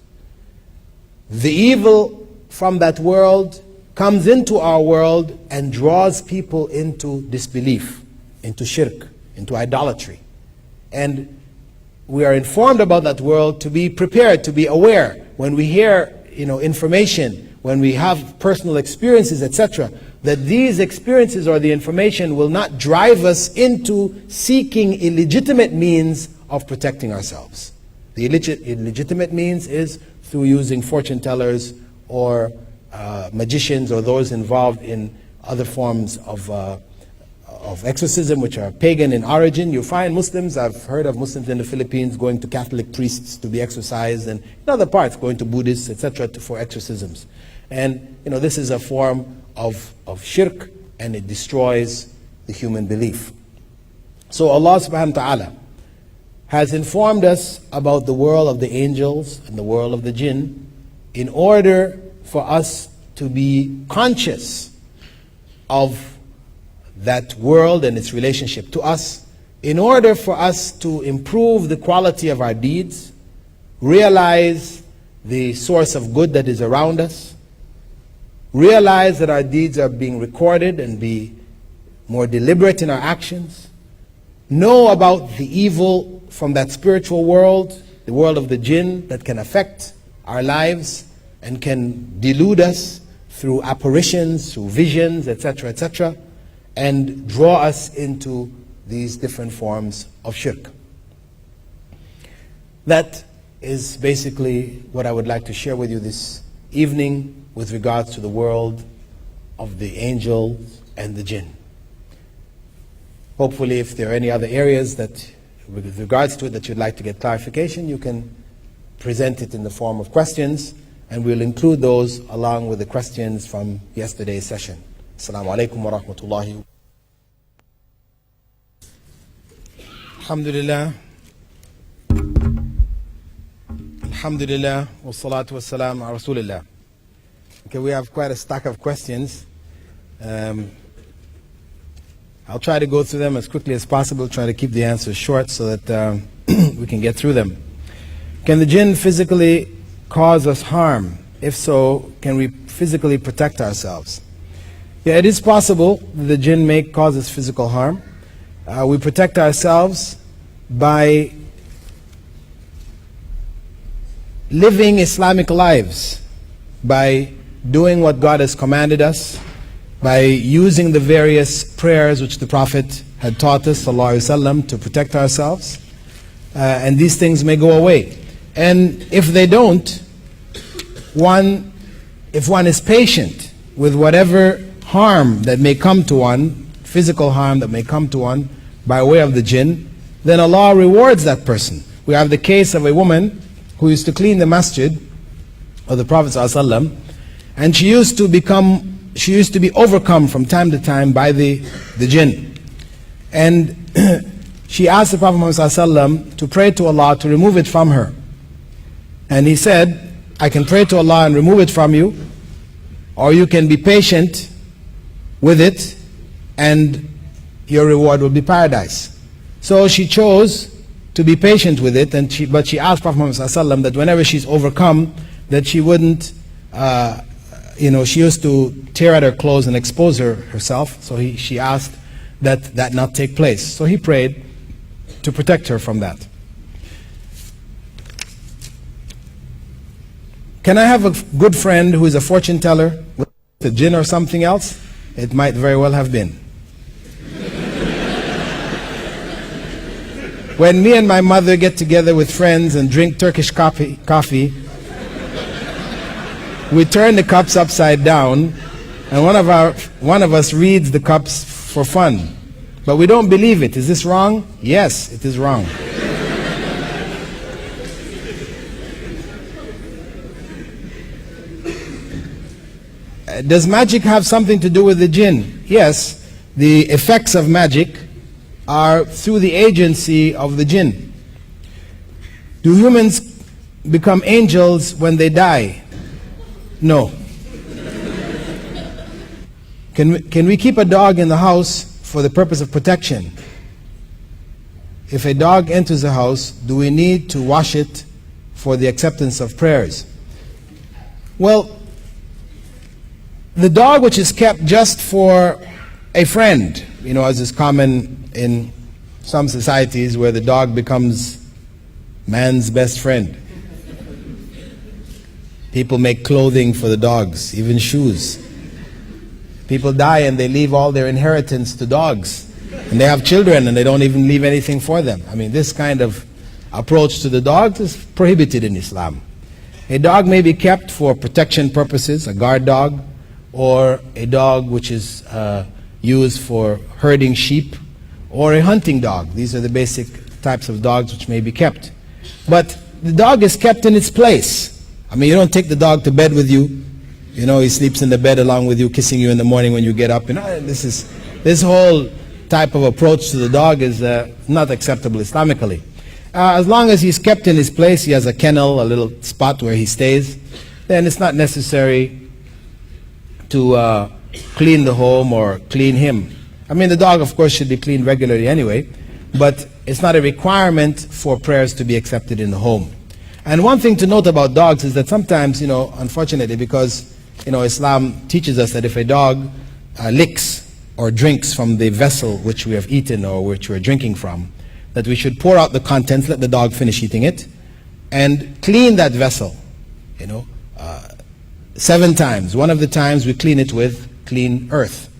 Speaker 1: The evil from that world comes into our world and draws people into disbelief, into shirk, into idolatry. And we are informed about that world to be prepared, to be aware. When we hear information, when we have personal experiences, etc., that these experiences or the information will not drive us into seeking illegitimate means of protecting ourselves. The illegitimate means is through using fortune tellers or magicians or those involved in other forms of exorcism which are pagan in origin. You find Muslims, I've heard of Muslims in the Philippines going to Catholic priests to be exorcised, and in other parts going to Buddhists, etc., for exorcisms. And this is a form of shirk, and it destroys the human belief. So Allah subhanahu wa ta'ala has informed us about the world of the angels and the world of the jinn in order for us to be conscious of that world and its relationship to us, in order for us to improve the quality of our deeds, realize the source of good that is around us, realize that our deeds are being recorded and be more deliberate in our actions, know about the evil from that spiritual world, the world of the jinn, that can affect our lives and can delude us through apparitions, through visions, etc., etc., and draw us into these different forms of shirk. That is basically what I would like to share with you this evening with regards to the world of the angels and the jinn. Hopefully, if there are any other areas that, with regards to it, that you'd like to get clarification, you can present it in the form of questions, and we'll include those along with the questions from yesterday's session. Assalamu alaikum wa rahmatullahi. Alhamdulillah. Alhamdulillah. Wa salatu wa salam ala Rasulillah. Okay, we have quite a stack of questions. I'll try to go through them as quickly as possible, try to keep the answers short so that we can get through them. Can the jinn physically cause us harm if so, can we physically protect ourselves? Yeah, it is possible that the jinn may cause us physical harm. We protect ourselves by living Islamic lives, by doing what God has commanded us, by using the various prayers which the Prophet had taught us, sallallahu alaihi wasallam, to protect ourselves. And these things may go away. And if they don't, if one is patient with whatever harm that may come to one, physical harm that may come to one by way of the jinn, then Allah rewards that person. We have the case of a woman who used to clean the masjid of the Prophet ﷺ, and she used to be overcome from time to time by the jinn. And she asked the Prophet ﷺ to pray to Allah to remove it from her. And he said, I can pray to Allah and remove it from you, or you can be patient with it and your reward will be paradise. So she chose to be patient with it, but she asked Prophet Muhammad ﷺ that whenever she's overcome, that she wouldn't, she used to tear at her clothes and expose herself. So she asked that not take place. So he prayed to protect her from that. Can I have a good friend who is a fortune teller with a jinn or something else? It might very well have been. When me and my mother get together with friends and drink Turkish coffee, we turn the cups upside down, and one of us reads the cups for fun. But we don't believe it. Is this wrong? Yes, it is wrong. Does magic have something to do with the jinn? Yes, the effects of magic are through the agency of the jinn. Do humans become angels when they die? No. Can we keep a dog in the house for the purpose of protection? If a dog enters the house, do we need to wash it for the acceptance of prayers? Well, the dog which is kept just for a friend, as is common in some societies where the dog becomes man's best friend. People make clothing for the dogs, even shoes. People die and they leave all their inheritance to dogs. And they have children and they don't even leave anything for them. I mean, this kind of approach to the dogs is prohibited in Islam. A dog may be kept for protection purposes, a guard dog, or a dog which is used for herding sheep, or a hunting dog. These are the basic types of dogs which may be kept. But the dog is kept in its place. I mean, you don't take the dog to bed with you. He sleeps in the bed along with you, kissing you in the morning when you get up. This whole type of approach to the dog is not acceptable Islamically. As long as he's kept in his place, he has a kennel, a little spot where he stays, then it's not necessary to clean the home or clean him. I mean, the dog, of course, should be cleaned regularly anyway, but it's not a requirement for prayers to be accepted in the home. And one thing to note about dogs is that sometimes, unfortunately, because, Islam teaches us that if a dog licks or drinks from the vessel which we have eaten or which we're drinking from, that we should pour out the contents, let the dog finish eating it, and clean that vessel, 7 times. One of the times we clean it with clean earth.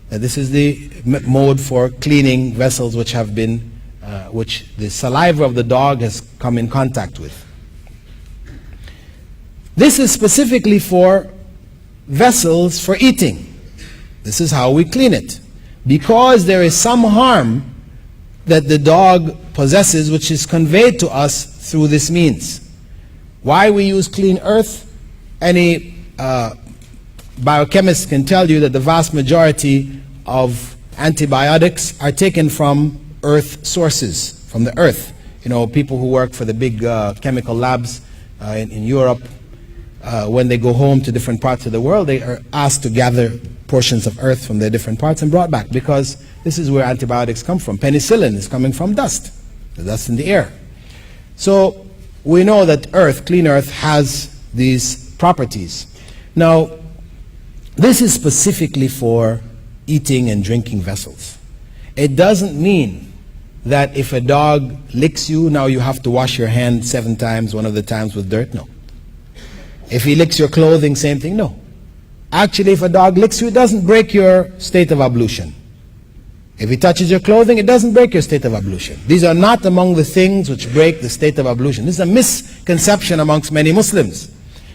Speaker 1: This is the mode for cleaning vessels which have been, which the saliva of the dog has come in contact with. This is specifically for vessels for eating. This is how we clean it. Because there is some harm that the dog possesses which is conveyed to us through this means. Why we use clean earth? Any biochemist can tell you that the vast majority of antibiotics are taken from earth sources, from the earth. People who work for the big chemical labs in Europe, when they go home to different parts of the world, they are asked to gather portions of earth from their different parts and brought back, because this is where antibiotics come from. Penicillin is coming from dust, the dust in the air. So we know that earth, clean earth, has these properties. Now, this is specifically for eating and drinking vessels. It doesn't mean that if a dog licks you, now you have to wash your hand 7 times, one of the times with dirt. No. If he licks your clothing, same thing. No. Actually, if a dog licks you, it doesn't break your state of ablution. If he touches your clothing, it doesn't break your state of ablution. These are not among the things which break the state of ablution. This is a misconception amongst many Muslims.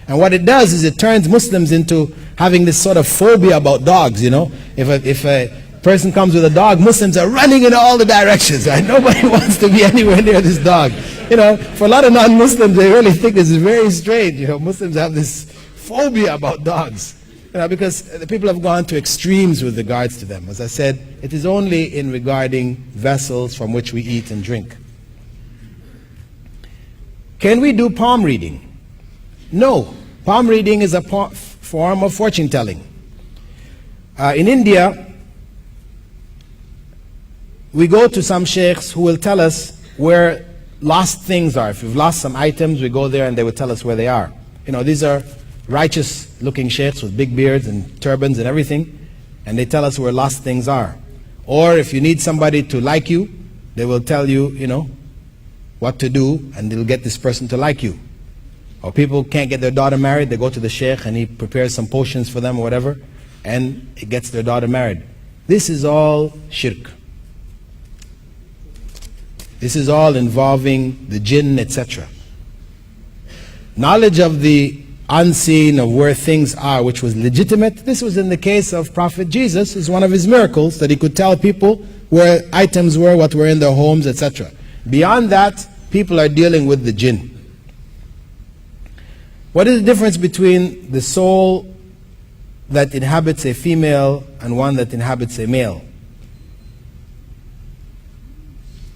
Speaker 1: And what it does is it turns Muslims into having this sort of phobia about dogs, you know. If a person comes with a dog, Muslims are running in all the directions, right? Nobody wants to be anywhere near this dog. You know, for a lot of non-Muslims, they really think this is very strange. You know, Muslims have this phobia about dogs, you know, because the people have gone to extremes with regards to them. As I said, it is only in regarding vessels from which we eat and drink. Can we do palm reading? No. Palm reading is a form of fortune telling. In India, we go to some sheikhs who will tell us where lost things are. If we've lost some items, we go there and they will tell us where they are. You know, these are righteous looking sheikhs with big beards and turbans and everything, and they tell us where lost things are. Or if you need somebody to like you, they will tell you, you know, what to do, and they'll get this person to like you. Or people can't get their daughter married, they go to the sheikh and he prepares some potions for them or whatever, and it gets their daughter married. This is all shirk. This is all involving the jinn, etc. Knowledge of the unseen, of where things are, which was legitimate. This was in the case of Prophet Jesus. Is one of his miracles that he could tell people where items were, what were in their homes, etc. Beyond that, people are dealing with the jinn. What is the difference between the soul that inhabits a female and one that inhabits a male?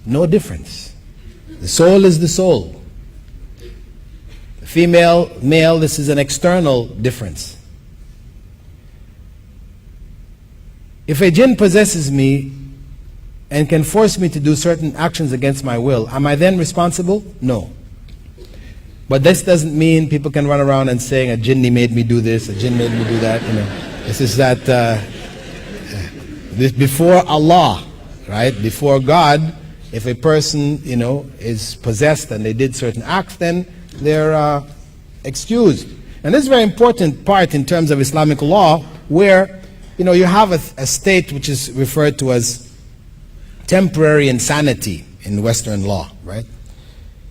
Speaker 1: No difference. The soul is the soul. The female, male, this is an external difference. If a jinn possesses me and can force me to do certain actions against my will, am I then responsible? No. But this doesn't mean people can run around and saying a jinni made me do this, a jinn made me do that. You know, this is that this before Allah, right? Before God, if a person, you know, is possessed and they did certain acts, then they're excused. And this is a very important part in terms of Islamic law, where, you know, you have a state which is referred to as temporary insanity in Western law, right?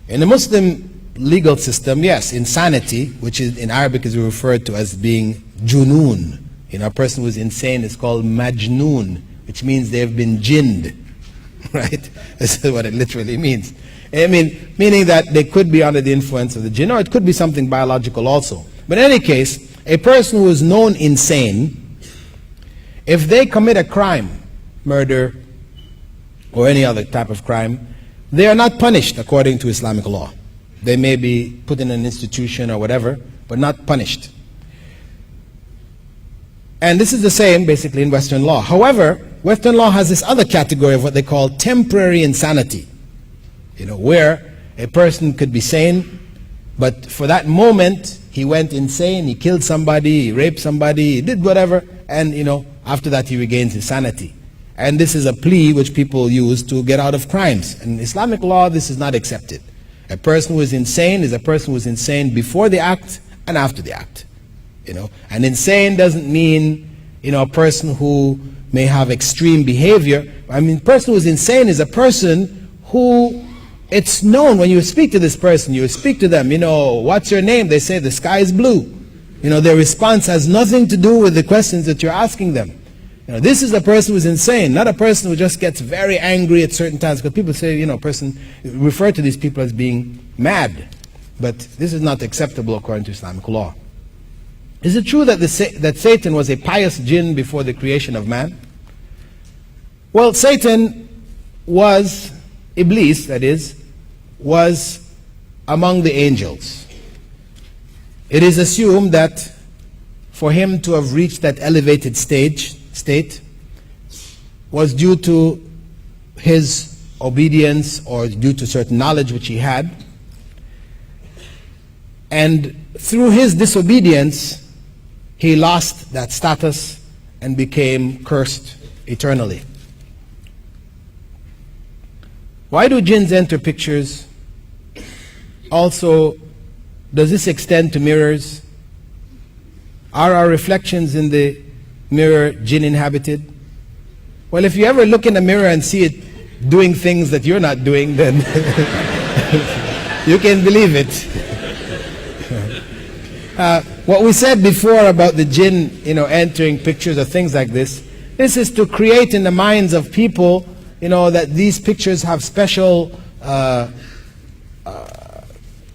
Speaker 1: In the Muslim legal system, yes, insanity, which is in Arabic is referred to as being junoon. You know, a person who is insane is called majnoon, which means they have been jinned, right? This is what it literally means. I mean, meaning that they could be under the influence of the jinn, or it could be something biological also. But in any case, a person who is known insane, if they commit a crime, murder, or any other type of crime, they are not punished according to Islamic law. They may be put in an institution or whatever, but not punished. And this is the same basically in Western law. However, Western law has this other category of what they call temporary insanity. You know, where a person could be sane, but for that moment he went insane, he killed somebody, he raped somebody, he did whatever, and you know, after that he regains his sanity. And this is a plea which people use to get out of crimes. In Islamic law, this is not accepted. A person who is insane before the act and after the act. You know, and insane doesn't mean, you know, a person who may have extreme behavior. I mean, a person who is insane is a person who, it's known when you speak to this person, you speak to them, you know, what's your name? They say the sky is blue. You know, their response has nothing to do with the questions that you're asking them. You know, this is a person who is insane, not a person who just gets very angry at certain times. Because people say, you know, person refer to these people as being mad, but this is not acceptable according to Islamic law. Is it true that that Satan was a pious jinn before the creation of man? Well, Satan was, Iblis, that is, was among the angels. It is assumed that for him to have reached that elevated state was due to his obedience or due to certain knowledge which he had. And through his disobedience, he lost that status and became cursed eternally. Why do jinns enter pictures? Also, does this extend to mirrors? Are our reflections in the mirror jinn inhabited? Well, if you ever look in a mirror and see it doing things that you're not doing, then you can believe it. What we said before about the jinn, entering pictures or things like this is to create in the minds of people, that these pictures have special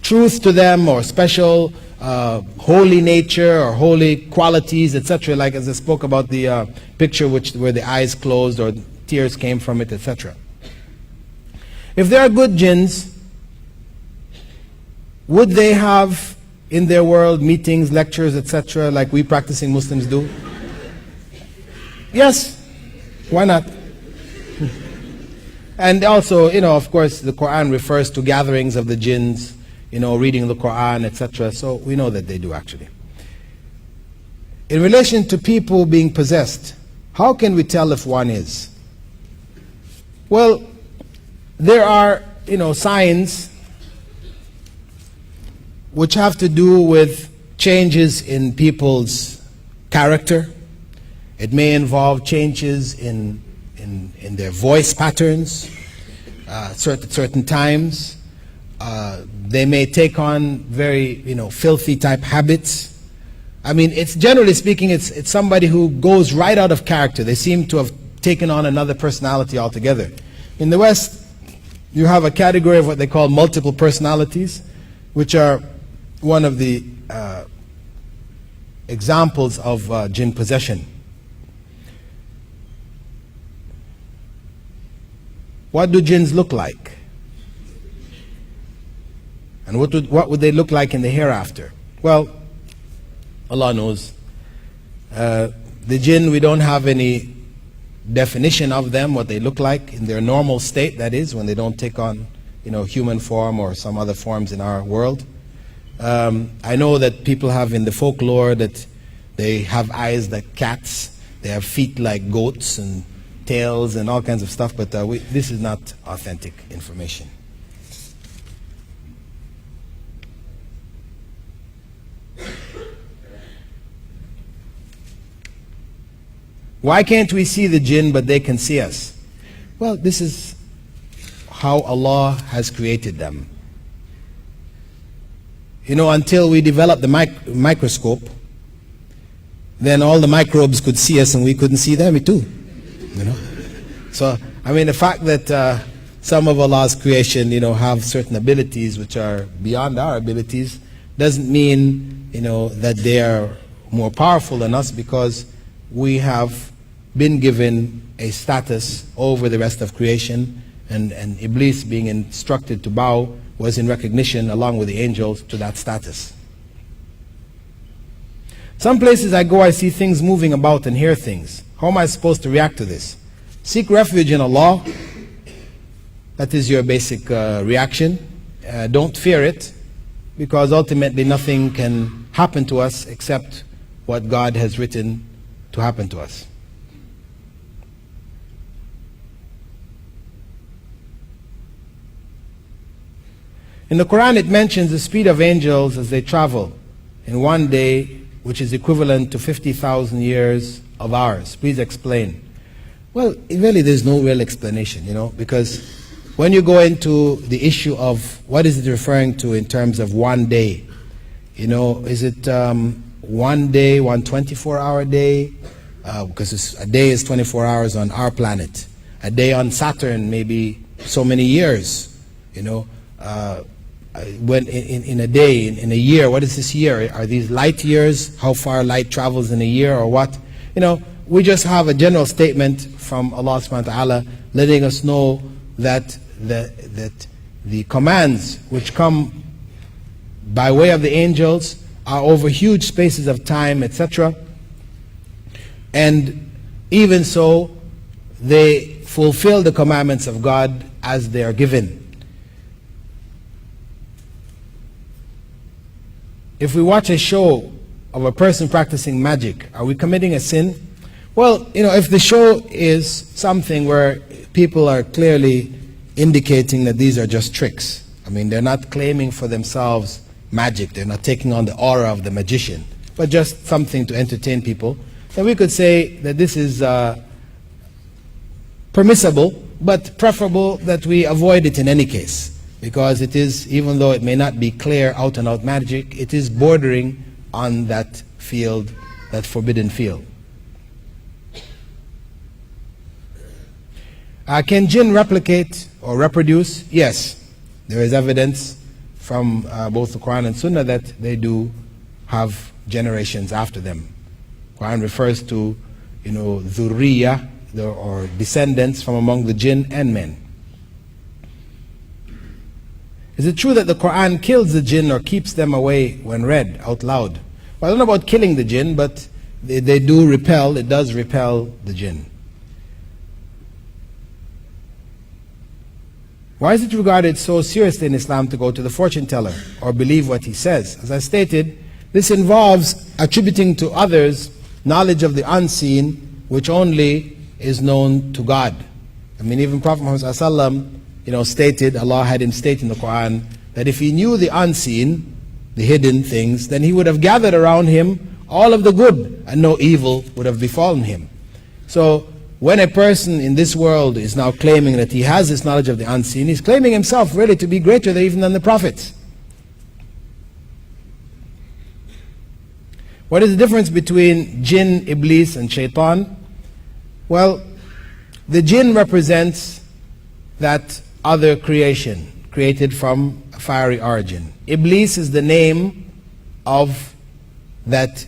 Speaker 1: truth to them, or special holy nature or holy qualities, etc. Like as I spoke about the picture where the eyes closed or tears came from it, etc. If there are good jinns, would they have in their world meetings, lectures, etc., like we practicing Muslims do? Yes, why not? And also, of course, the Quran refers to gatherings of the jinns, reading the Quran, etc. So we know that they do actually. In relation to people being possessed, how can we tell if one is? Well, there are, signs which have to do with changes in people's character. It may involve changes in their voice patterns, certain times. They may take on very, filthy type habits. I mean, it's generally speaking, it's somebody who goes right out of character. They seem to have taken on another personality altogether. In the West, you have a category of what they call multiple personalities, which are one of the examples of jinn possession. What do jinns look like? And what would they look like in the hereafter? Well, Allah knows. The jinn, we don't have any definition of them, what they look like in their normal state, that is, when they don't take on, human form or some other forms in our world. I know that people have in the folklore that they have eyes like cats, they have feet like goats and tails and all kinds of stuff, but this is not authentic information. Why can't we see the jinn but they can see us? Well, this is how Allah has created them. Until we developed the microscope, then all the microbes could see us and we couldn't see them too. So, the fact that some of Allah's creation, have certain abilities which are beyond our abilities, doesn't mean, that they are more powerful than us, because we have been given a status over the rest of creation, and Iblis being instructed to bow was in recognition, along with the angels, to that status. Some places I go, I see things moving about and hear things. How am I supposed to react to this? Seek refuge in Allah. That is your basic reaction. Don't fear it, because ultimately nothing can happen to us except what God has written to happen to us. In the Quran, it mentions the speed of angels as they travel in one day, which is equivalent to 50,000 years of ours. Please explain. Well, really there's no real explanation, because when you go into the issue of what is it referring to in terms of one day, is it one day, 1 24-hour day? Because a day is 24 hours on our planet. A day on Saturn may be so many years, when in a day, in a year, what is this year? Are these light years? How far light travels in a year, or what? We just have a general statement from Allah subhanahu wa ta'ala letting us know that the commands which come by way of the angels are over huge spaces of time, etc. And even so, they fulfill the commandments of God as they are given. if we watch a show of a person practicing magic, are we committing a sin? Well, if the show is something where people are clearly indicating that these are just tricks, I mean, they're not claiming for themselves magic, they're not taking on the aura of the magician, but just something to entertain people, then we could say that this is permissible, but preferable that we avoid it in any case, because it is, even though it may not be clear out and out magic, it is bordering on that field, that forbidden field. Can jinn replicate or reproduce? Yes, there is evidence from both the Quran and Sunnah that they do have generations after them. Quran refers to, dhurriya, or descendants from among the jinn and men. Is it true that the Quran kills the jinn or keeps them away when read out loud? Well, I don't know about killing the jinn, but they do repel, it does repel the jinn. Why is it regarded so seriously in Islam to go to the fortune teller or believe what he says? As I stated, this involves attributing to others knowledge of the unseen, which only is known to God. I mean, even Prophet Muhammad ﷺ, stated, Allah had him state in the Quran, that if he knew the unseen, the hidden things, then he would have gathered around him all of the good, and no evil would have befallen him. So, when a person in this world is now claiming that he has this knowledge of the unseen, he's claiming himself really to be greater even than the prophets. What is the difference between jinn, iblis, and shaitan? Well, the jinn represents that other creation, created from a fiery origin. Iblis is the name of that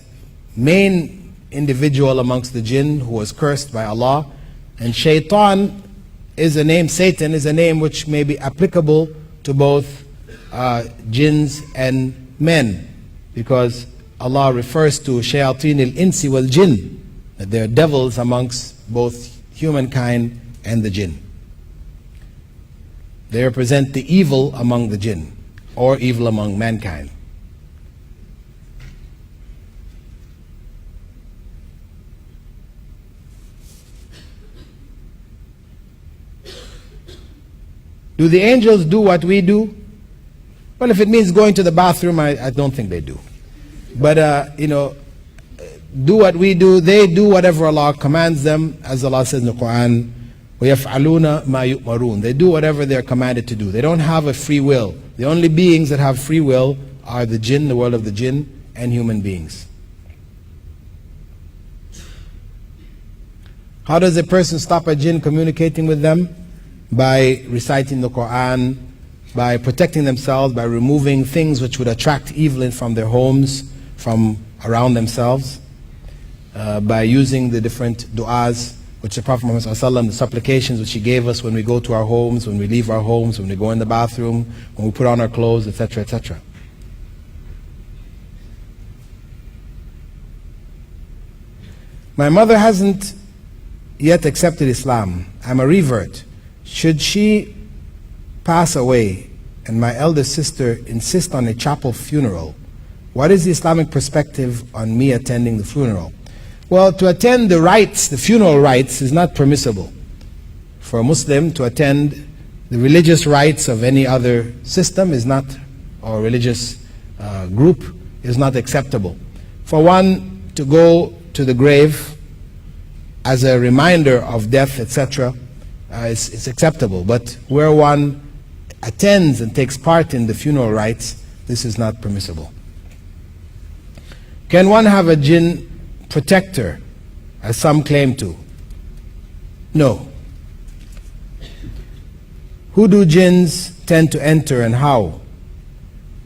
Speaker 1: main individual amongst the jinn who was cursed by Allah, and shaitan is a name, Satan is a name which may be applicable to both jinns and men, because Allah refers to shayateen al-insi wal jinn, that there are devils amongst both humankind and the jinn. They represent the evil among the jinn, or evil among mankind. Do the angels do what we do? Well, if it means going to the bathroom, I don't think they do. But, do what we do, they do whatever Allah commands them, as Allah says in the Quran, وَيَفْعَلُونَ مَا يُؤْمَرُونَ. They do whatever they are commanded to do. They don't have a free will. The only beings that have free will are the jinn, the world of the jinn, and human beings. How does a person stop a jinn communicating with them? By reciting the Quran, by protecting themselves, by removing things which would attract evil from their homes, from around themselves, by using the different du'as which the Prophet Muhammad ﷺ, the supplications which he gave us when we go to our homes, when we leave our homes, when we go in the bathroom, when we put on our clothes, etc., etc. My mother hasn't yet accepted Islam. I'm a revert. Should she pass away and my elder sister insist on a chapel funeral, what is the Islamic perspective on me attending the funeral? Well, to attend the rites, the funeral rites, is not permissible. For a Muslim to attend the religious rites of any other system is not, or religious group is not acceptable. For one to go to the grave as a reminder of death, etc., it's acceptable. But where one attends and takes part in the funeral rites, this is not permissible. Can one have a jinn protector, as some claim to? No. Who do jinns tend to enter and how?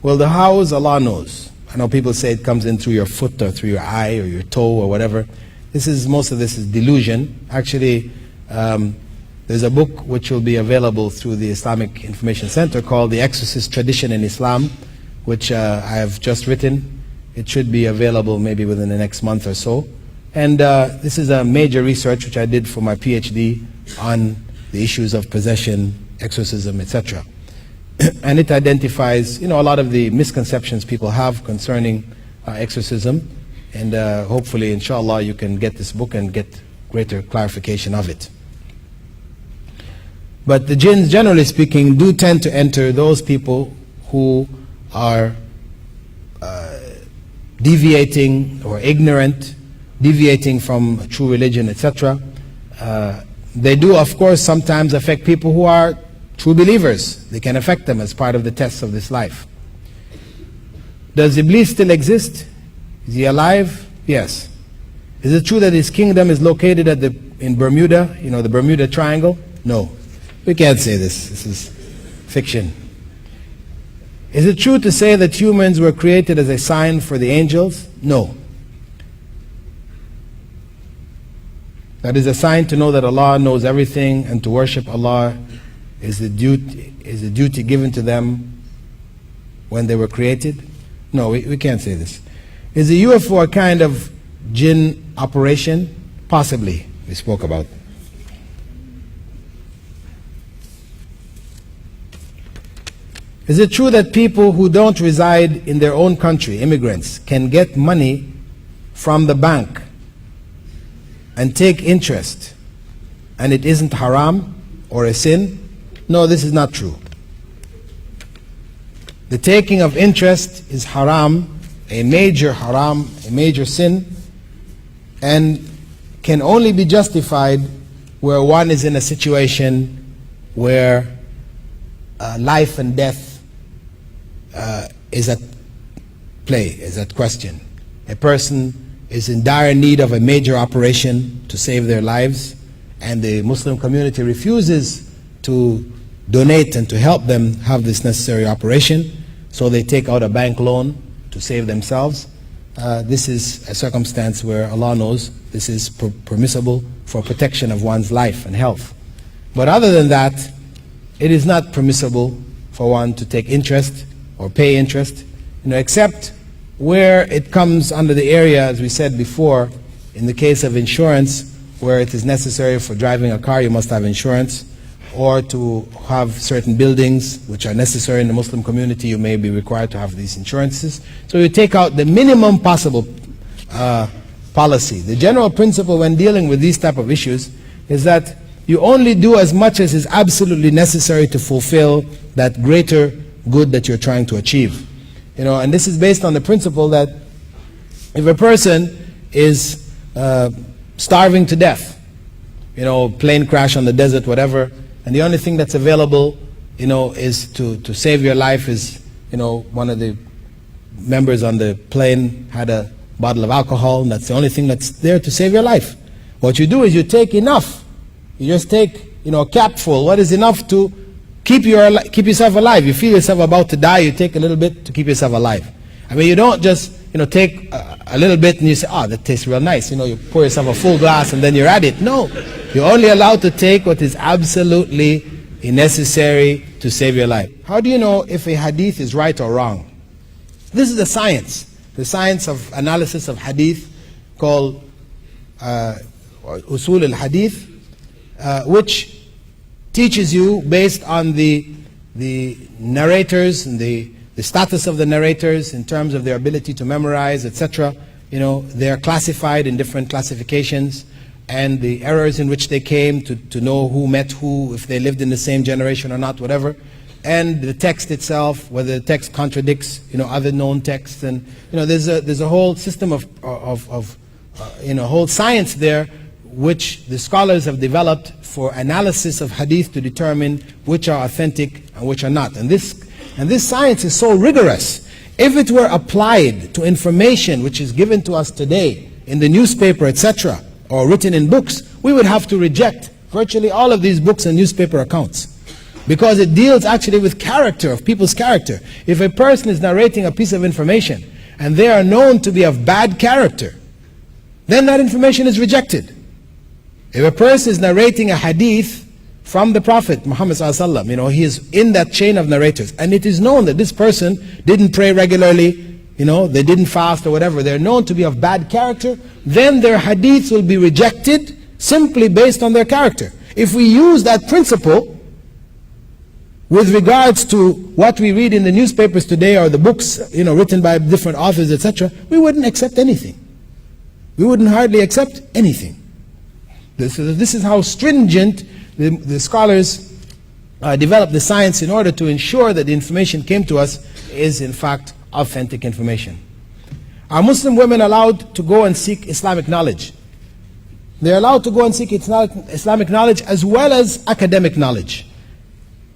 Speaker 1: Well, the hows, Allah knows. I know people say it comes in through your foot or through your eye or your toe or whatever. Most of this is delusion. Actually, there's a book which will be available through the Islamic Information Center called The Exorcist Tradition in Islam, which I have just written. It should be available maybe within the next month or so. And this is a major research which I did for my PhD on the issues of possession, exorcism, etc. and it identifies, a lot of the misconceptions people have concerning exorcism. And hopefully, inshallah, you can get this book and get greater clarification of it. But the jinns, generally speaking, do tend to enter those people who are deviating or ignorant, deviating from true religion, etc. They do, of course, sometimes affect people who are true believers. They can affect them as part of the tests of this life. Does Iblis still exist? Is he alive? Yes. Is it true that his kingdom is located in Bermuda, the Bermuda Triangle? No. We can't say this. This is fiction. Is it true to say that humans were created as a sign for the angels? No. That is a sign to know that Allah knows everything, and to worship Allah is a duty given to them when they were created? No, we can't say this. Is a UFO a kind of jinn operation? Possibly. We spoke about. Is it true that people who don't reside in their own country, immigrants, can get money from the bank and take interest, and it isn't haram or a sin? No, this is not true. The taking of interest is haram, a major sin, and can only be justified where one is in a situation where life and death is at play, is at question. A person is in dire need of a major operation to save their lives, and the Muslim community refuses to donate and to help them have this necessary operation, so they take out a bank loan to save themselves. This is a circumstance where Allah knows this is permissible for protection of one's life and health. But other than that, it is not permissible for one to take interest or pay interest, except where it comes under the area, as we said before, in the case of insurance, where it is necessary for driving a car, you must have insurance, or to have certain buildings which are necessary in the Muslim community, you may be required to have these insurances. So you take out the minimum possible policy. The general principle when dealing with these type of issues is that you only do as much as is absolutely necessary to fulfill that greater good that you're trying to achieve. And this is based on the principle that if a person is starving to death, plane crash on the desert, whatever, and the only thing that's available, is to save your life is, one of the members on the plane had a bottle of alcohol, and that's the only thing that's there to save your life. What you do is you take enough. You just take, a capful. What is enough to keep yourself alive? You feel yourself about to die, you take a little bit to keep yourself alive. I mean, you don't just, take a little bit and you say, that tastes real nice. You pour yourself a full glass and then you're at it. No, you're only allowed to take what is absolutely necessary to save your life. How do you know if a hadith is right or wrong? This is the science of analysis of hadith, called usul al-hadith, which teaches you based on the narrators and the status of the narrators in terms of their ability to memorize, etc. They are classified in different classifications, and the errors in which they came to know who met who, if they lived in the same generation or not, whatever. And the text itself, whether the text contradicts, other known texts, and there's a whole system of whole science there, which the scholars have developed for analysis of hadith to determine which are authentic and which are not. And this science is so rigorous. If it were applied to information which is given to us today in the newspaper, etc., or written in books, we would have to reject virtually all of these books and newspaper accounts, because it deals actually with character, of people's character. If a person is narrating a piece of information and they are known to be of bad character, then that information is rejected. If a person is narrating a hadith from the Prophet Muhammad ﷺ, he is in that chain of narrators, and it is known that this person didn't pray regularly, they didn't fast or whatever, they're known to be of bad character, then their hadiths will be rejected simply based on their character. If we use that principle, with regards to what we read in the newspapers today or the books, written by different authors, etc., we wouldn't accept anything. We wouldn't hardly accept anything. This is how stringent the scholars developed the science in order to ensure that the information came to us is in fact authentic information. Are Muslim women allowed to go and seek Islamic knowledge? They're allowed to go and seek Islamic knowledge as well as academic knowledge.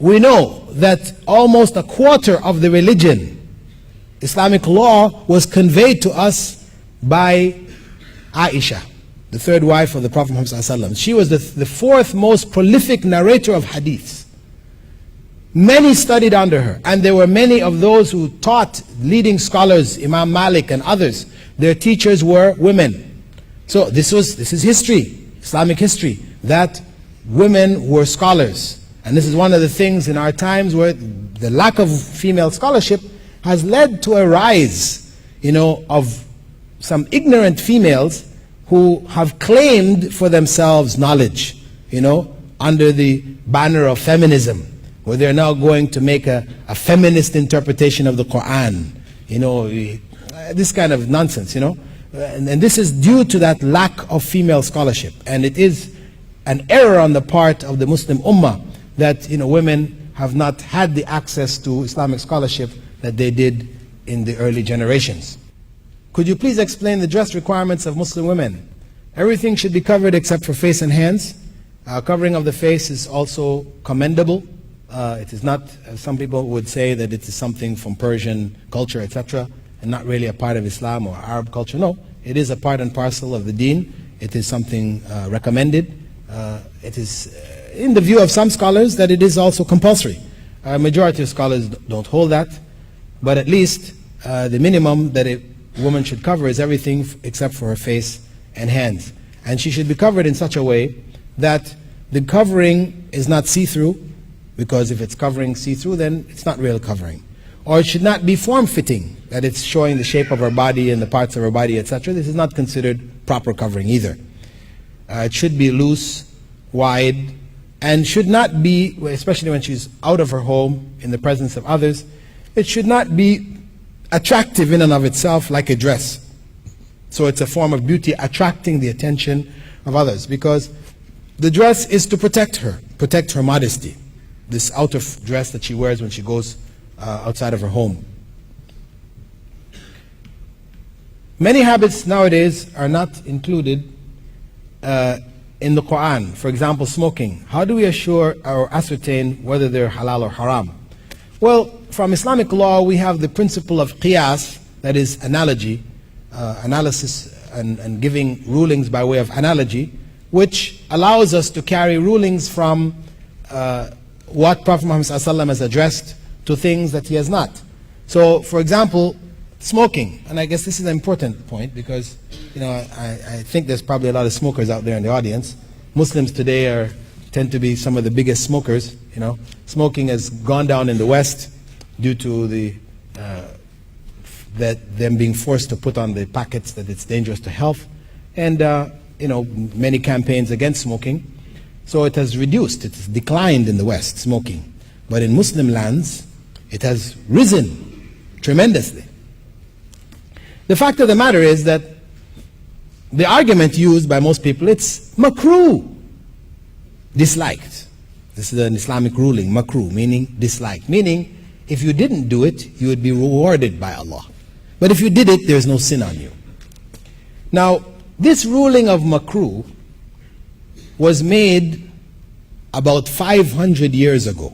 Speaker 1: We know that almost a quarter of the religion, Islamic law, was conveyed to us by Aisha, the third wife of the Prophet Muhammad ﷺ. She was the fourth most prolific narrator of hadiths. Many studied under her, and there were many of those who taught, leading scholars, Imam Malik and others. Their teachers were women. So this is history, Islamic history, that women were scholars. And this is one of the things in our times where the lack of female scholarship has led to a rise, of some ignorant females who have claimed for themselves knowledge, under the banner of feminism, where they're now going to make a feminist interpretation of the Quran, this kind of nonsense, and this is due to that lack of female scholarship. And it is an error on the part of the Muslim Ummah that women have not had the access to Islamic scholarship that they did in the early generations. Could you please explain the dress requirements of Muslim women? Everything should be covered except for face and hands. Covering of the face is also commendable. It is not, some people would say that it is something from Persian culture, etc., and not really a part of Islam or Arab culture. No, it is a part and parcel of the deen. It is something recommended. It is in the view of some scholars that it is also compulsory. A majority of scholars don't hold that, but at least the minimum that a woman should cover is everything except for her face and hands. And she should be covered in such a way that the covering is not see-through, because if it's covering see-through, then it's not real covering. Or it should not be form-fitting, that it's showing the shape of her body and the parts of her body, etc. This is not considered proper covering either. It should be loose, wide, and should not be, especially when she's out of her home in the presence of others, it should not be attractive in and of itself like a dress. So it's a form of beauty attracting the attention of others, because the dress is to protect her modesty, this outer dress that she wears when she goes outside of her home. Many habits nowadays are not included in the Quran. For example, smoking. How do we assure or ascertain whether they're halal or haram? Well, from Islamic law, we have the principle of qiyas, that is analogy, analysis and giving rulings by way of analogy, which allows us to carry rulings from what Prophet Muhammad ﷺ has addressed to things that he has not. So, for example, smoking, and I guess this is an important point because I think there's probably a lot of smokers out there in the audience. Muslims today tend to be some of the biggest smokers. Smoking has gone down in the West due to them being forced to put on the packets that it's dangerous to health, and many campaigns against smoking. So it has reduced, it has declined in the West, smoking. But in Muslim lands, it has risen tremendously. The fact of the matter is that the argument used by most people, it's makruh, disliked. This is an Islamic ruling, makruh, meaning disliked. Meaning, if you didn't do it, you would be rewarded by Allah. But if you did it, there's no sin on you. Now, this ruling of makruh was made about 500 years ago,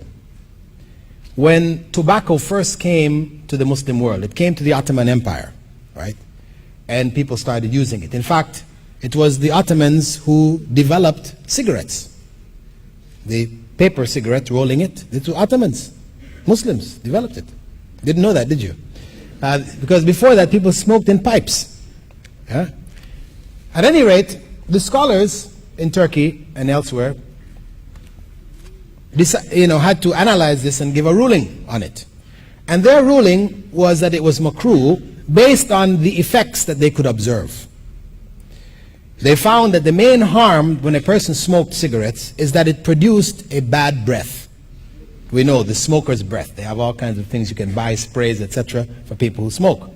Speaker 1: when tobacco first came to the Muslim world. It came to the Ottoman Empire, right? And people started using it. In fact, it was the Ottomans who developed cigarettes. The paper cigarette, rolling it, the Ottomans, Muslims developed it. Didn't know that, did you? Because before that, people smoked in pipes. Yeah? At any rate, the scholars in Turkey and elsewhere had to analyze this and give a ruling on it. And their ruling was that it was makruh based on the effects that they could observe. They found that the main harm when a person smoked cigarettes is that it produced a bad breath. We know the smoker's breath. They have all kinds of things you can buy, sprays, etc., for people who smoke.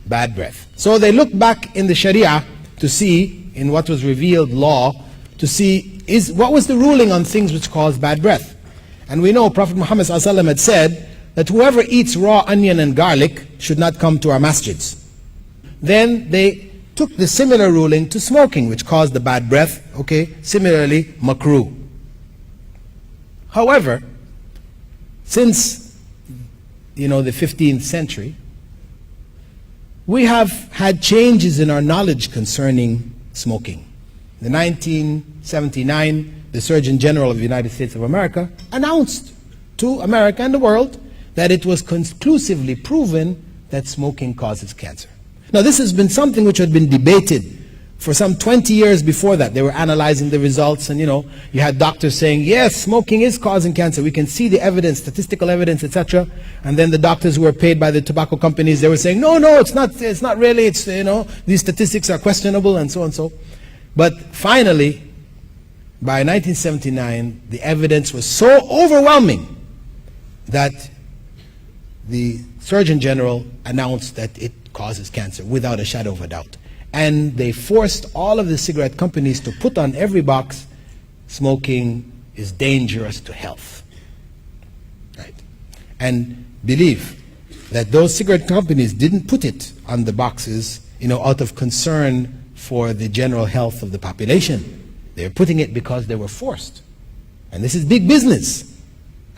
Speaker 1: Bad breath. So they look back in the Sharia to see, in what was revealed law, to see what was the ruling on things which cause bad breath. And we know Prophet Muhammad ﷺ had said that whoever eats raw onion and garlic should not come to our masjids. Then they took the similar ruling to smoking, which caused the bad breath. Okay, similarly, makruh. However, since the 15th century, we have had changes in our knowledge concerning smoking. In 1979, the Surgeon General of the United States of America announced to America and the world that it was conclusively proven that smoking causes cancer. Now, this has been something which had been debated for some 20 years before that. They were analyzing the results, and you had doctors saying, yes, smoking is causing cancer. We can see the evidence, statistical evidence, etc. And then the doctors who were paid by the tobacco companies, they were saying, no, it's not really, it's, these statistics are questionable, and so and so. But finally, by 1979, the evidence was so overwhelming that the Surgeon General announced that it causes cancer without a shadow of a doubt. And they forced all of the cigarette companies to put on every box, smoking is dangerous to health. Right? And believe that those cigarette companies didn't put it on the boxes, out of concern for the general health of the population. They were putting it because they were forced. And this is big business.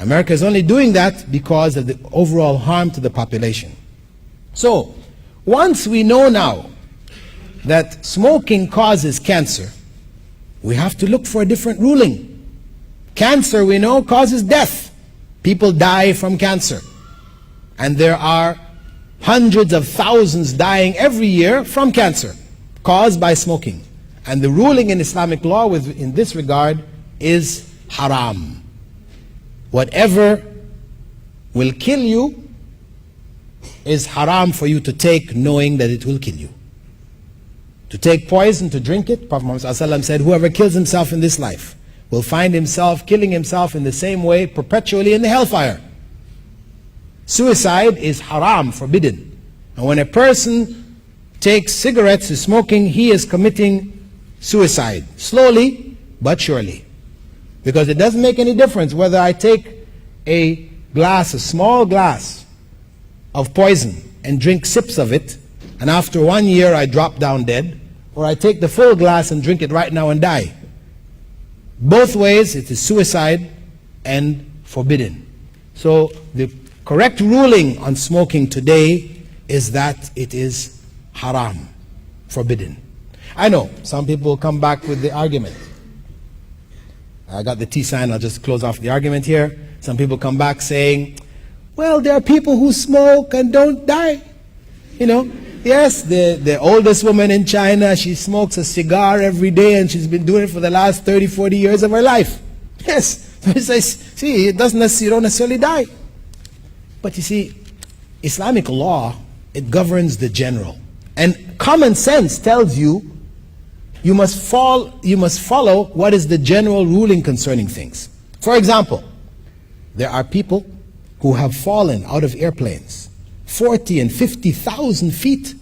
Speaker 1: America is only doing that because of the overall harm to the population. So, once we know now that smoking causes cancer, we have to look for a different ruling. Cancer, we know, causes death. People die from cancer. And there are hundreds of thousands dying every year from cancer caused by smoking. And the ruling in Islamic law in this regard is haram. Whatever will kill you is haram for you to take, knowing that it will kill you. To take poison, to drink it, Prophet Muhammad ﷺ said, whoever kills himself in this life will find himself killing himself in the same way perpetually in the hellfire. Suicide is haram, forbidden. And when a person takes cigarettes, is smoking, he is committing suicide. Slowly, but surely. Because it doesn't make any difference whether I take a small glass of poison and drink sips of it, and after 1 year I drop down dead, or I take the full glass and drink it right now and die. Both ways, it is suicide and forbidden. So the correct ruling on smoking today is that it is haram, forbidden. I know some people will come back with the argument. I got the T sign, I'll just close off the argument here. Some people come back saying, well, there are people who smoke and don't die. Yes, the oldest woman in China, she smokes a cigar every day, and she's been doing it for the last 30, 40 years of her life. Yes, see, you don't necessarily die. But you see, Islamic law, it governs the general. And common sense tells you, you must follow what is the general ruling concerning things. For example, there are people who have fallen out of airplanes 40 and 50,000 feet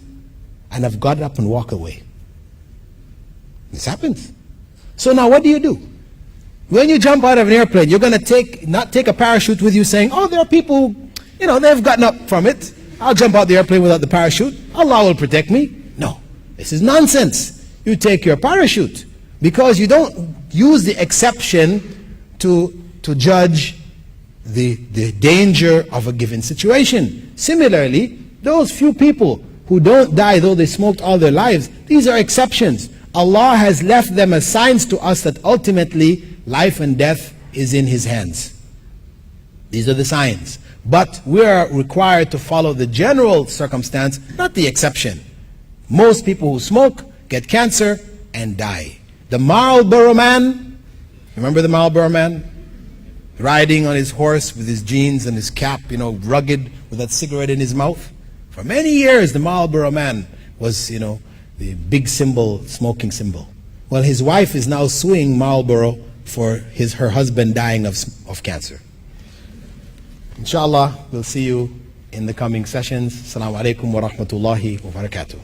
Speaker 1: and have got up and walked away. This happens. So now what do? When you jump out of an airplane, you're going to not take a parachute with you saying, oh, there are people, they've gotten up from it. I'll jump out the airplane without the parachute. Allah will protect me. No, this is nonsense. You take your parachute because you don't use the exception to judge the danger of a given situation. Similarly, those few people who don't die though they smoked all their lives, these are exceptions. Allah has left them as signs to us that ultimately life and death is in His hands. These are the signs. But we are required to follow the general circumstance, not the exception. Most people who smoke get cancer and die. The Marlboro man, remember the Marlboro man? Riding on his horse with his jeans and his cap, rugged with that cigarette in his mouth. For many years, the Marlboro man was, the big symbol, smoking symbol. Well, his wife is now suing Marlboro for her husband dying of cancer. Inshallah, we'll see you in the coming sessions. Assalamu alaikum wa rahmatullahi wa barakatuh.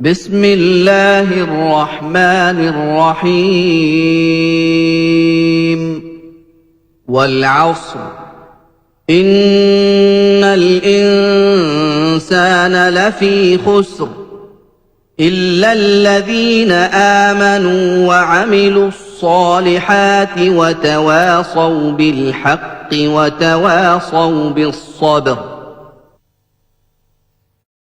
Speaker 2: بسم الله الرحمن الرحيم والعصر إن الإنسان لفي خسر إلا الذين آمنوا وعملوا الصالحات وتواصوا بالحق وتواصوا بالصبر